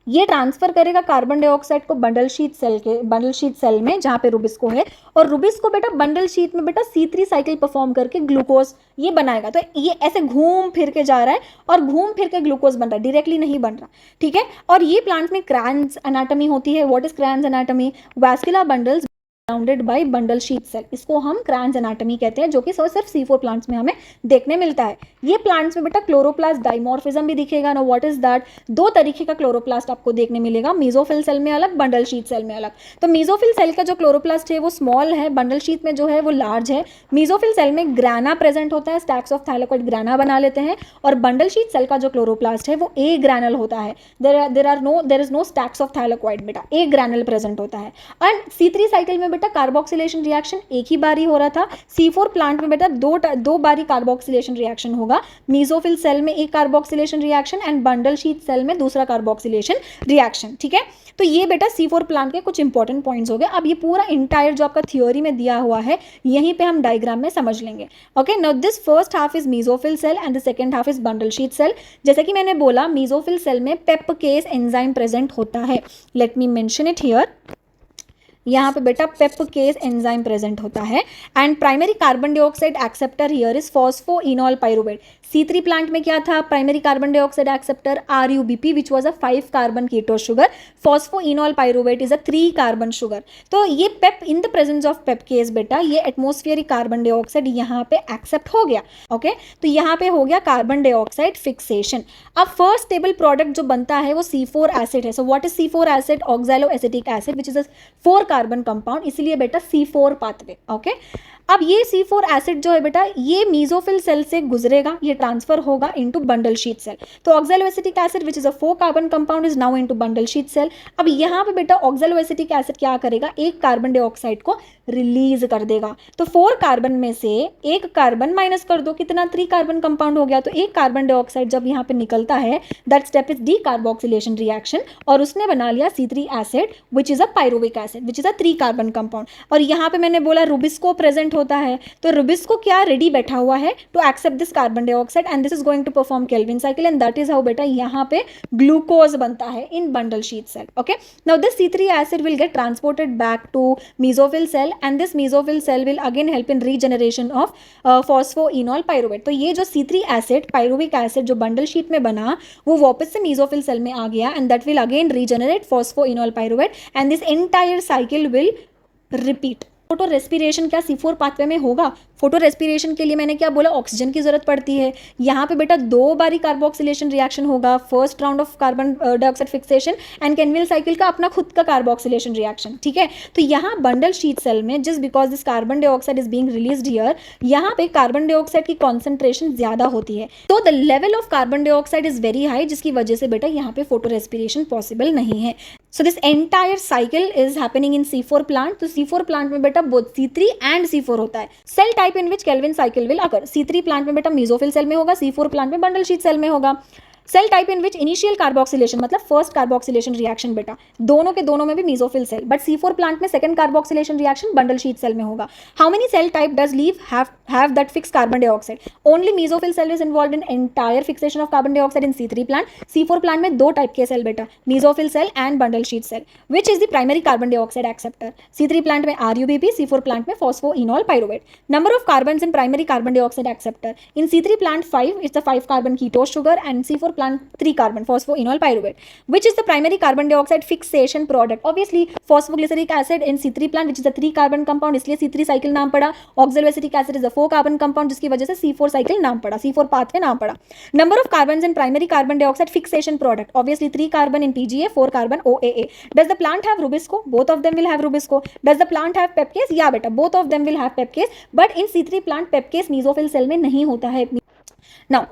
ये ट्रांसफर करेगा कार्बन डाइऑक्साइड को बंडल शीट सेल में जहाँ पे रुबिस्को है, और रुबिस्को बेटा बंडल शीट में बेटा C3 साइकिल परफॉर्म करके ग्लूकोज ये बनाएगा। तो ये ऐसे घूम फिर के जा रहा है और घूम फिर के ग्लूकोज बन रहा है, डायरेक्टली नहीं बन रहा। ठीक है, और ये प्लांट में क्रैन्स एनाटॉमी होती है। What is Kranz anatomy? Vascular bundles surrounded by bundle sheet cell, इसको हम क्रांज एनाटॉमी कहते हैं, जो कि सिर्फ C4 प्लांट्स में हमें देखने मिलता है। ये प्लांट्स में बेटा क्लोरोप्लास्ट डाइमॉर्फिज्म भी दिखेगा ना। What is that? दो तरीके का क्लोरोप्लास्ट आपको देखने मिलेगा, मेसोफिल सेल में अलग, बंडल शीट सेल में अलग। तो मेसोफिल सेल का जो क्लोरोप्लास्ट है वो स्मॉल है, बंडल शीट में जो है वो लार्ज है। मेसोफिल सेल में ग्राना प्रेजेंट होता है, स्टैक्स ऑफ थाइलाकोइड ग्राना बना लेते हैं, और बंडल शीट सेल का जो क्लोरोप्लास्ट है वो ए ग्रैनल होता है। There is no stacks of thylakoid बेटा, ए ग्रैनल प्रेजेंट होता है। एंड C3 साइकिल में बेटा कार्बोक्सिलेशन रिएक्शन एक ही बारी हो रहा था। C4 प्लांट में बेटा दो बारी कार्बोक्सिलेशन रिएक्शन होगा। मेसोफिल सेल में एक carboxylation reaction and bundle sheet cell में दूसरा कार्बोक्सिलेशन रिएक्शन। ठीक है, तो ये बेटा C4 प्लांट के कुछ इंपॉर्टेंट पॉइंट्स हो गए। अब ये पूरा इंटायर जो आपका थ्योरी में दिया हुआ है यहीं पे हम डायग्राम में समझ लेंगे। Okay, now this first half is mesophyll cell and the second half is bundle sheet cell. जैसे कि मैंने बोला मेसोफिल सेल में पेप्केस एंजाइम प्रेजेंट होता है। Let me mention it here. यहाँ पे बेटा पेप्केस एंजाइम प्रेजेंट होता है and primary carbon dioxide acceptor here is phosphoenolpyruvate. C3 plant में क्या था? Primary carbon dioxide acceptor RUBP which was a 5 carbon keto sugar. Phosphoenolpyruvate is a 3 carbon sugar. तो ये PEP in the presence of PEPcase बेटा ये एटमॉस्फेरिक कार्बन डाइऑक्साइड यहाँ पे एक्सेप्ट हो गया। ओके, तो यहाँ पे हो गया कार्बन डाइऑक्साइड फिक्सेशन। अब फर्स्ट स्टेबल प्रोडक्ट जो बनता है वो C4 एसिड है। So what is C4 acid? Oxalo acetic acid which is a 4 carbon compound, इसलिए बेटा C4 पाथवे। ओके, अब ये C4 एसिड जो है बेटा ये मेसोफिल सेल से गुजरेगा, ये ट्रांसफर होगा इनटू बंडल शीट सेल। तो oxaloacetic acid which is a 4 carbon compound is now into bundle sheet cell. अब यहाँ पे बेटा ऑक्सैलो एसिटिक एसिड क्या करेगा? एक कार्बन डाइऑक्साइड को रिलीज कर देगा। तो 4 कार्बन में से एक कार्बन माइनस कर दो, कितना? 3 कार्बन कंपाउंड हो गया। तो एक कार्बन डाइऑक्साइड जब यहाँ पे निकलता है that step is D carboxylation reaction, और उसने बना लिया C3 acid which is a pyruvic acid which is a 3 carbon compound. और यहाँ पे मैंने बोला रुबिस्को प्रेजेंट होता है, तो रुबिस्को क्या रेडी बैठा हुआ है to accept this carbon dioxide and this is going to perform Calvin cycle and that is how बेटा यहाँ पे ग्लूकोज बनता है in bundle sheet cell. Okay, now this C3 acid will get transported back to mesophyll cell and this mesophyll cell will again help in regeneration of phosphoenol pyruvate. तो ये जो C3 एसिड पाइरुविक एसिड जो बंडल शीट में बना वो वापस से मेसोफिल सेल में आ गया and that will again regenerate phosphoenol pyruvate and this entire cycle will repeat. Photo respiration क्या C4 पाथवे में होगा? फोटो रेस्पिरेशन के लिए मैंने क्या बोला? ऑक्सीजन की जरूरत पड़ती है। यहाँ पे बेटा 2 बारी कार्बोक्सिलेशन रिएक्शन होगा, first round of carbon dioxide fixation and कैनविल साइकिल का अपना खुद का कार्बोक्सिलेशन रिएक्शन। ठीक है, तो यहाँ बंडल शीट सेल में just because this carbon dioxide is being released here, यहाँ पे कार्बन डाइऑक्साइड की कॉन्सेंट्रेशन ज्यादा होती है, तो the level of carbon dioxide is very high, जिसकी वजह से बेटा यहाँ पे फोटो रेस्पिरेशन पॉसिबल नहीं है। So this entire cycle is happening in C4 plant. तो C4 प्लांट में बेटा बोथ C3 एंड C4 होता है। Cell type in which Calvin cycle will occur. C3 plant में बेटा मेसोफिल सेल में होगा, C4 प्लांट में बंडल शीट सेल में होगा। Cell type in which initial carboxylation मतलब फर्स्ट कार्बोक्सिलेशन रिएक्शन बेटा दोनों के दोनों में भी mesophyll cell, but C4 plant में second carboxylation reaction bundle sheet cell में होगा। How many cell type does leaf have that fix carbon dioxide? Only mesophyll cell is involved in entire fixation of carbon dioxide in C3 plant. C4 plant में 2 टाइप के सेल बेटा, mesophyll cell and bundle sheet cell. Which is the primary carbon dioxide acceptor? C3 plant में RUBP, C4 प्लांट में phosphoenol pyruvate. Number of carbons in primary carbon dioxide acceptor in C3 plant 5 is the 5 carbon ketose sugar and C4 plant 3 carbon phosphoenol pyruvate. Which is the primary carbon dioxide fixation product? Obviously phosphoglyceric acid in C3 plant which is a 3 carbon compound, इसलिए C3 साइकिल नाम पड़ा। Oxaloacetic acid is a 4 carbon compound, जिसकी वजह से C4 साइकिल नाम पड़ा, C4 पाथवे नाम पड़ा। Number of carbons in primary carbon dioxide fixation product, obviously 3 carbon in PGA, 4 carbon OAA. Does the plant have rubisco? Both of them will have rubisco. Does the plant have pepcase? Yeah बेटा, both of them will have pepcase, but in C3 plant pepcase mesophyll cell में नहीं होता है। Now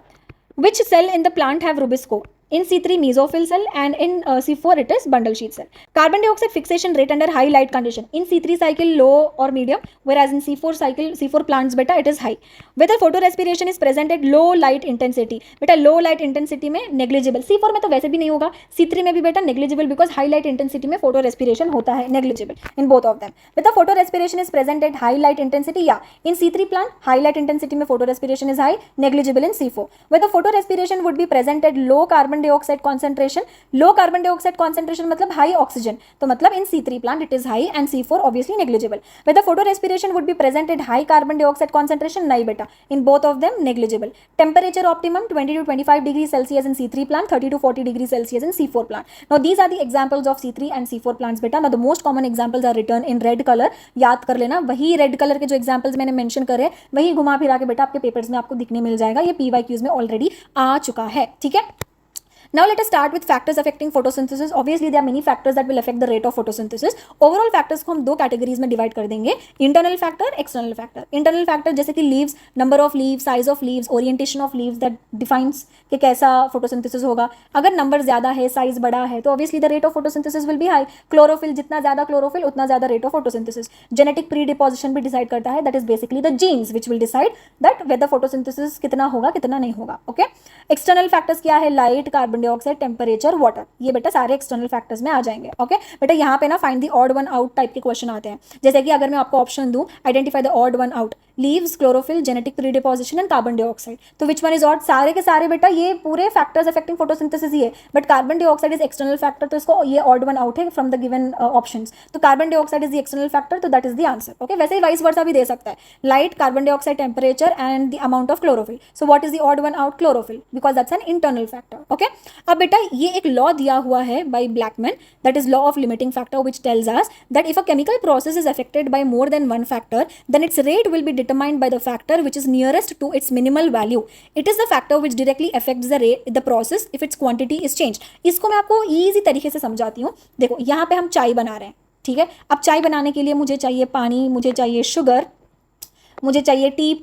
which cell in the plant have rubisco? In C3 mesophyll cell and in C4 it is bundle sheet cell. Carbon dioxide fixation rate under high light condition. In C3 cycle low or medium, whereas in C4 cycle C4 plants beta it is high. Whether photorespiration is present at low light intensity. Beta low light intensity में negligible. C4 में तो वैसे भी नहीं होगा, C3 में भी बेटा negligible because high light intensity में photorespiration होता है, negligible in both of them. Whether photorespiration is present at high light intensity, yeah. In C3 plant high light intensity में photorespiration is high, negligible in C4. Whether photorespiration would be present at low carbon dioxide concentration, low carbon dioxide concentration मतलब हाई ऑक्सीजन, तो मतलब in C3 plant it is high and C4 obviously negligible. Whether photorespiration would be present at high carbon dioxide concentration, नहीं बेटा, in both of them negligible. Temperature optimum 20 to 25 degree Celsius in C3 plant, 30 to 40 degree Celsius in C4 plant. Now these are the examples of C3 and C4 plants बेटा. Now the most common examples are written in red color, याद कर लेना, वही रेड कलर के जो एग्जाम्पल्स मैंने मेंशन करे वही घुमा फिरा के बेटा आपके पेपर्स में आपको दिखने मिल जाएगा, ये PYQs में ऑलरेडी आ चुका है, ठीक है। Now let us start with factors affecting photosynthesis. Obviously there are many factors that will affect the rate of photosynthesis. Overall factors को हम दो कैटेगरीज में डिवाइड कर देंगे, internal factor, external factor. Internal factor जैसे कि leaves, number of leaves, size of leaves, orientation of leaves, that defines कि कैसा फोटोसिंथेसिस होगा। अगर नंबर ज्यादा है, साइज बड़ा है, तो obviously the rate of photosynthesis will be high. Chlorophyll, जितना ज्यादा क्लोरोफिल उतना ज्यादा rate of photosynthesis. Genetic pre deposition भी डिसाइड करता है, that is basically the jeans which will decide that whether photosynthesis कितना होगा कितना नहीं होगा, ओके। एक्सटर्नल फैक्टर्स क्या है, light, carbon dioxide, temperature, water, ये बेटा सारे एक्सटर्नल फैक्टर्स में आ जाएंगे, ओके। बेटा यहाँ पे ना find the odd one out type के क्वेश्चन आते हैं, जैसे कि अगर मैं आपको ऑप्शन दूं, identify the odd one out, leaves, chlorophyll, genetic pre deposition and carbon dioxide, तो विच वन इज ऑड? सारे के सारे बेटा ये पूरे फैक्टर्स अफेक्टिंग फोटोसिंथेसिस ही है, but carbon dioxide is external factor, तो इसको ये ऑड वन आउट है फ्रॉम द गिवन ऑप्शंस, तो carbon dioxide is the external factor, तो that is the answer, okay. वैसे ही वाइस वर्सा भी दे सकता है, light, carbon dioxide, temperature and the amount of chlorophyll, so what is the odd one out? Chlorophyll, because that's an internal factor, okay. अब बेटा ये एक लॉ दिया हुआ है by Blackman, that is law of limiting factor, which tells us that if a chemical process is affected by more than one factor, then its rate will be determined by the factor which is nearest to its minimal value. It is the factor which directly affects the process if its quantity is changed. इसको मैं आपको इजी तरीके से समझाती हूँ। देखो यहाँ पे हम चाय बना रहे हैं, ठीक है। अब चाय बनाने के लिए मुझे चाहिए पानी, मुझे चाहिए शुगर, मुझे चाहिए T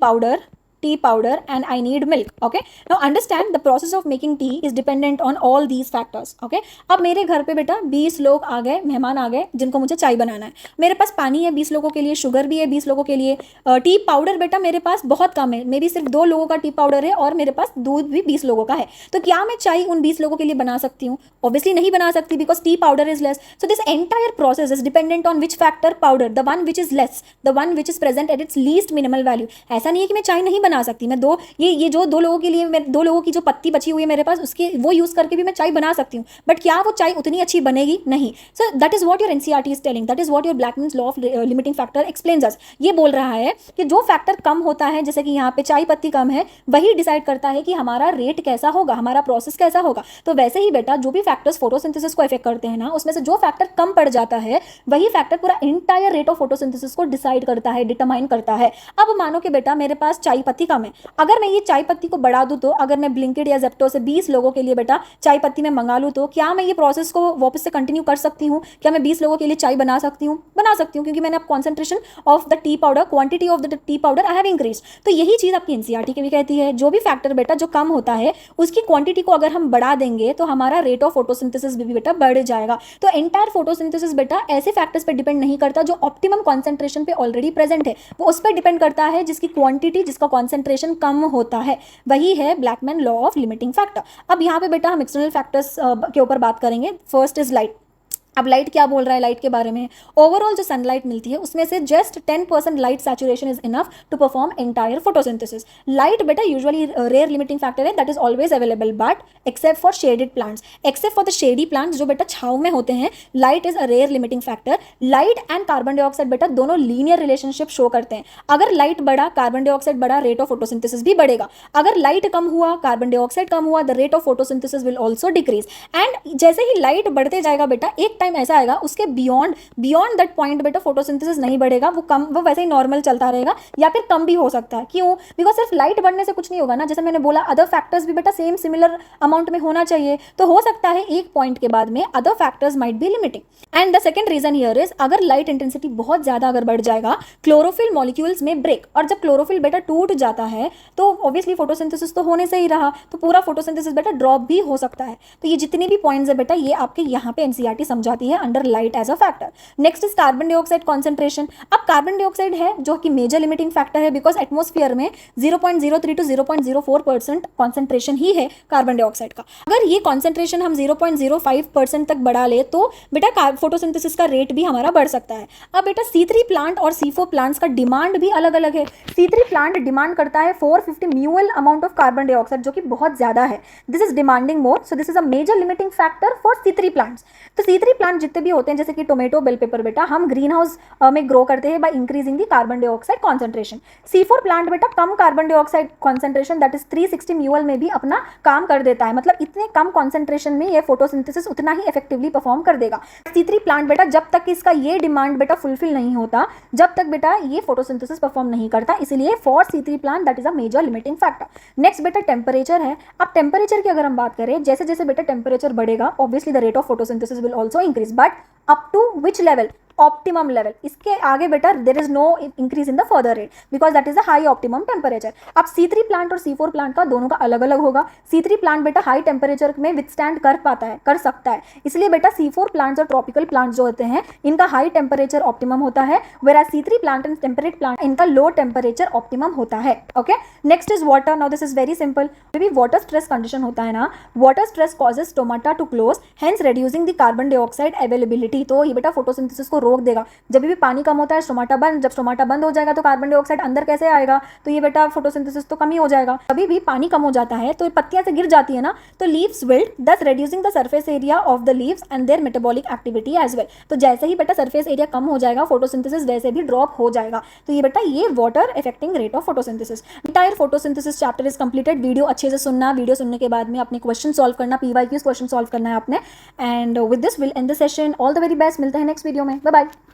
powder and I need milk, okay. Now understand the process of making tea is dependent on all these factors, okay. अब मेरे घर पे बेटा 20 लोग आ गए, मेहमान आ गए जिनको मुझे चाय बनाना है, मेरे पास पानी है 20 लोगों के लिए, शुगर भी है 20 लोगों के लिए, टी पाउडर बेटा मेरे पास बहुत कम है, मे बी सिर्फ 2 लोगों का टी पाउडर है, और मेरे पास दूध भी 20 लोगों का है, तो क्या मैं चाय उन 20 लोगों के लिए बना सकती हूँ? ऑब्वियसली नहीं बना सकती, because T powder is less, so this entire process is dependent on which factor? Powder, the one which is less, the one which is present at its least minimal value. ऐसा नहीं है कि मैं चाय नहीं बना सकती, मैं ये जो 2 लोगों के लिए, मैं 2 लोगों की जो पत्ती बची हुई है मेरे पास, उसके वो यूज करके भी मैं चाय बना सकती हूँ, बट क्या वो चाय उतनी अच्छी बनेगी? नहीं। So that is what your NCERT is telling, that is what your Blackman's law of limiting factor explains us. ये बोल रहा है कि जो फैक्टर कम होता है, जैसे कि यहाँ पे चाय पत्ती कम है, वही डिसाइड करता है कि हमारा रेट कैसा होगा, हमारा प्रोसेस कैसा होगा। तो वैसे ही बेटा जो भी फैक्टर्स फोटोसिंथेसिस को इफेक्ट करते हैं ना, उसमें से जो फैक्टर कम पड़ जाता है, वही फैक्टर पूरा इंटायर रेट ऑफ फोटोसिंथेसिस को डिसाइड करता है, डिटरमाइन करता है। अब मानो कि बेटा मेरे पास चाय पत्ती कम है, अगर मैं ये चाय पत्ती को बढ़ा दूं, तो अगर मैं ब्लिंकिट या जेप्टो से 20 लोगों के लिए बेटा चाय पत्ती में मंगा लूं, तो क्या मैं ये प्रोसेस को वापस से कंटिन्यू कर सकती हूँ? क्या मैं 20 लोगों के लिए चाय बना सकती हूँ? बना सकती हूँ, क्योंकि मैंने अब concentration of the T powder, quantity of the T powder I have increase. तो यही चीज आपकी एनसीईआरटी की भी कहती है, जो भी फैक्टर बेटा जो कम होता है, उसकी क्वांटिटी को अगर हम बढ़ा देंगे तो हमारा रेट ऑफ फोटोसिंथेसिस भी बेटा बढ़ जाएगा। तो एंटायर फोटोसिंथेसिस बेटा ऐसे फैक्टर्स पे डिपेंड नहीं करता जो ऑप्टिमम कॉन्सेंट्रेशन पे ऑलरेडी प्रेजेंट है, वो उस पर डिपेंड करता है जिसकी क्वांटिटी, जिसका कॉन्सेंट्रेशन कम होता है, वही है Blackman law of limiting factor. अब यहाँ पे बेटा हम एक्सटर्नल फैक्टर्स के ऊपर बात करेंगे। First is light. अब लाइट क्या बोल रहा है लाइट के बारे में? ओवरऑल जो सनलाइट मिलती है उसमें से just 10% light saturation is enough to perform entire photosynthesis. Light बेटा यूजुअली रेयर लिमिटिंग फैक्टर है, that is always available, but except for shaded plants, except for the shady plants जो बेटा छाव में होते हैं, light is a rare limiting factor. Light and carbon dioxide बेटा दोनों लीनियर रिलेशनशिप शो करते हैं। अगर लाइट बढ़ा, कार्बन डाइऑक्साइड बढ़ा, रेट ऑफ फोटोसिंथेसिस भी बढ़ेगा। अगर लाइट कम हुआ, कार्बन डाइऑक्साइड कम हुआ, the rate of photosynthesis will also decrease. And जैसे ही लाइट बढ़ते जाएगा बेटा, एक टाइम ऐसा आएगा उसके बियॉन्ड दैट पॉइंट बेटा फोटोसिंथेसिस नहीं बढ़ेगा, वो वैसे ही नॉर्मल चलता रहेगा, या फिर कम भी हो सकता है। क्यों? बिकॉज सिर्फ लाइट बढ़ने से कुछ नहीं होगा ना, जैसे मैंने बोला अदर फैक्टर्स भी बेटा सेम सिमिलर अमाउंट में होना चाहिए, तो हो सकता है एक पॉइंट के बाद में other factors might be limiting. And the second reason here is, अगर लाइट इंटेंसिटी बहुत ज्यादा अगर बढ़ जाएगा, क्लोरोफिल मॉलिक्यूल्स में ब्रेक, और जब क्लोरोफिल बेटा टूट जाता है तो ऑब्वियसली फोटोसिंथेसिस तो होने से ही रहा, तो पूरा फोटोसिंथेसिस बेटा ड्रॉप भी हो सकता है। तो ये जितने भी पॉइंट्स है बेटा, ये आपके यहाँ पे एनसीईआरटी समझा जाती है under light as a factor. Next is carbon dioxide concentration. अब कार्बन डाइऑक्साइड है जो कि मेजर लिमिटिंग फैक्टर है, बिकॉज एटमॉस्फेयर में 0.03 टू 0.04% कॉन्सेंट्रेशन ही है कार्बन डाइऑक्साइड का। अगर ये कॉन्सेंट्रेशन हम 0.05% तक बढ़ा ले तो बेटा फोटोसिंथेसिस का रेट भी हमारा बढ़ सकता है। अब बेटा C3 प्लांट और C4 प्लांट्स का डिमांड भी अलग अलग है। C3 प्लांट डिमांड करता है 450 म्यूअल अमाउंट ऑफ कार्बन डाइऑक्साइड, जो कि बहुत ज्यादा है। This is demanding more, so this is a major limiting factor for C3 plants. तो C3 प्लांट जितने भी होते हैं, जैसे कि टोमेटो, बेल पेपर, बेटा हम ग्रीन हाउस में ग्रो करते हैं by increasing the carbon dioxide concentration. C4 plant बेटा कम carbon dioxide concentration that is 360 म्यूअल में भी अपना काम कर देता है, मतलब इतने कम कॉन्सेंट्रेशन में ये फोटोसिंथेसिस उतना ही इफेक्टिवली परफॉर्म कर देगा। C3 प्लांट बेटा जब तक इसका ये डिमांड बेटा फुलफिल नहीं होता, जब तक बेटा ये फोटोसिंथेसिस परफॉर्म नहीं करता, इसलिए for C3 plant that is a major limiting factor. Next बेटा टेम्परेचर है। अब टेम्परेचर की अगर हम बात करें, जैसे जैसे बेटा टेम्परेचर बढ़ेगा, obviously the rate of photosynthesis will also increase, but up to which level? Optimum level. इसके आगे बेटा there is no increase in the further rate, because that is a high optimum temperature. अब C3 प्लांट और C4 प्लांट का दोनों का अलग अलग होगा। C3 प्लांट बेटा हाई टेम्परेचर में विथस्टैंड कर पाता है, कर सकता है, इसलिए बेटा C4 प्लांट्स और ट्रॉपिकल प्लांट्स जो होते हैं इनका हाई टेम्परेचर ऑप्टिमम होता है, whereas C3 plant and temperate plant इनका लो टेम्परेचर ऑप्टिमम होता है। Okay, next is water. Now this is very simple. जब भी वाटर स्ट्रेस कंडीशन होता है ना, water stress causes stomata to close, hence reducing the carbon dioxide availability. तो ये बेटा फोटोसिंथेसिस को रोक देगा। जब भी पानी कम होता है स्टोमाटा बंद, जब स्टोमाटा बंद हो जाएगा तो कार्बन डाइऑक्साइड अंदर कैसे आएगा? तो ये बेटा फोटोसिंथेसिस तो कम ही हो जाएगा। कभी भी पानी कम हो जाता है तो पत्तियां से गिर जाती है ना, तो leaves wilt, thus reducing the surface area of the leaves and their metabolic activity as well. तो जैसे ही बेटा सरफेस एरिया कम हो जाएगा, फोटोसिंथेसिस वैसे भी ड्रॉप हो जाएगा। तो ये बेटा ये water affecting rate of photosynthesis. Entire photosynthesis chapter is completed. Video अच्छे से सुनना, वीडियो सुनने के बाद में अपने क्वेश्चन सॉल्व करना, PYQs क्वेश्चन सॉल्व करना है आपने। And with this will end the session. All the very best. मिलते हैं नेक्स्ट वीडियो में। Bye bye.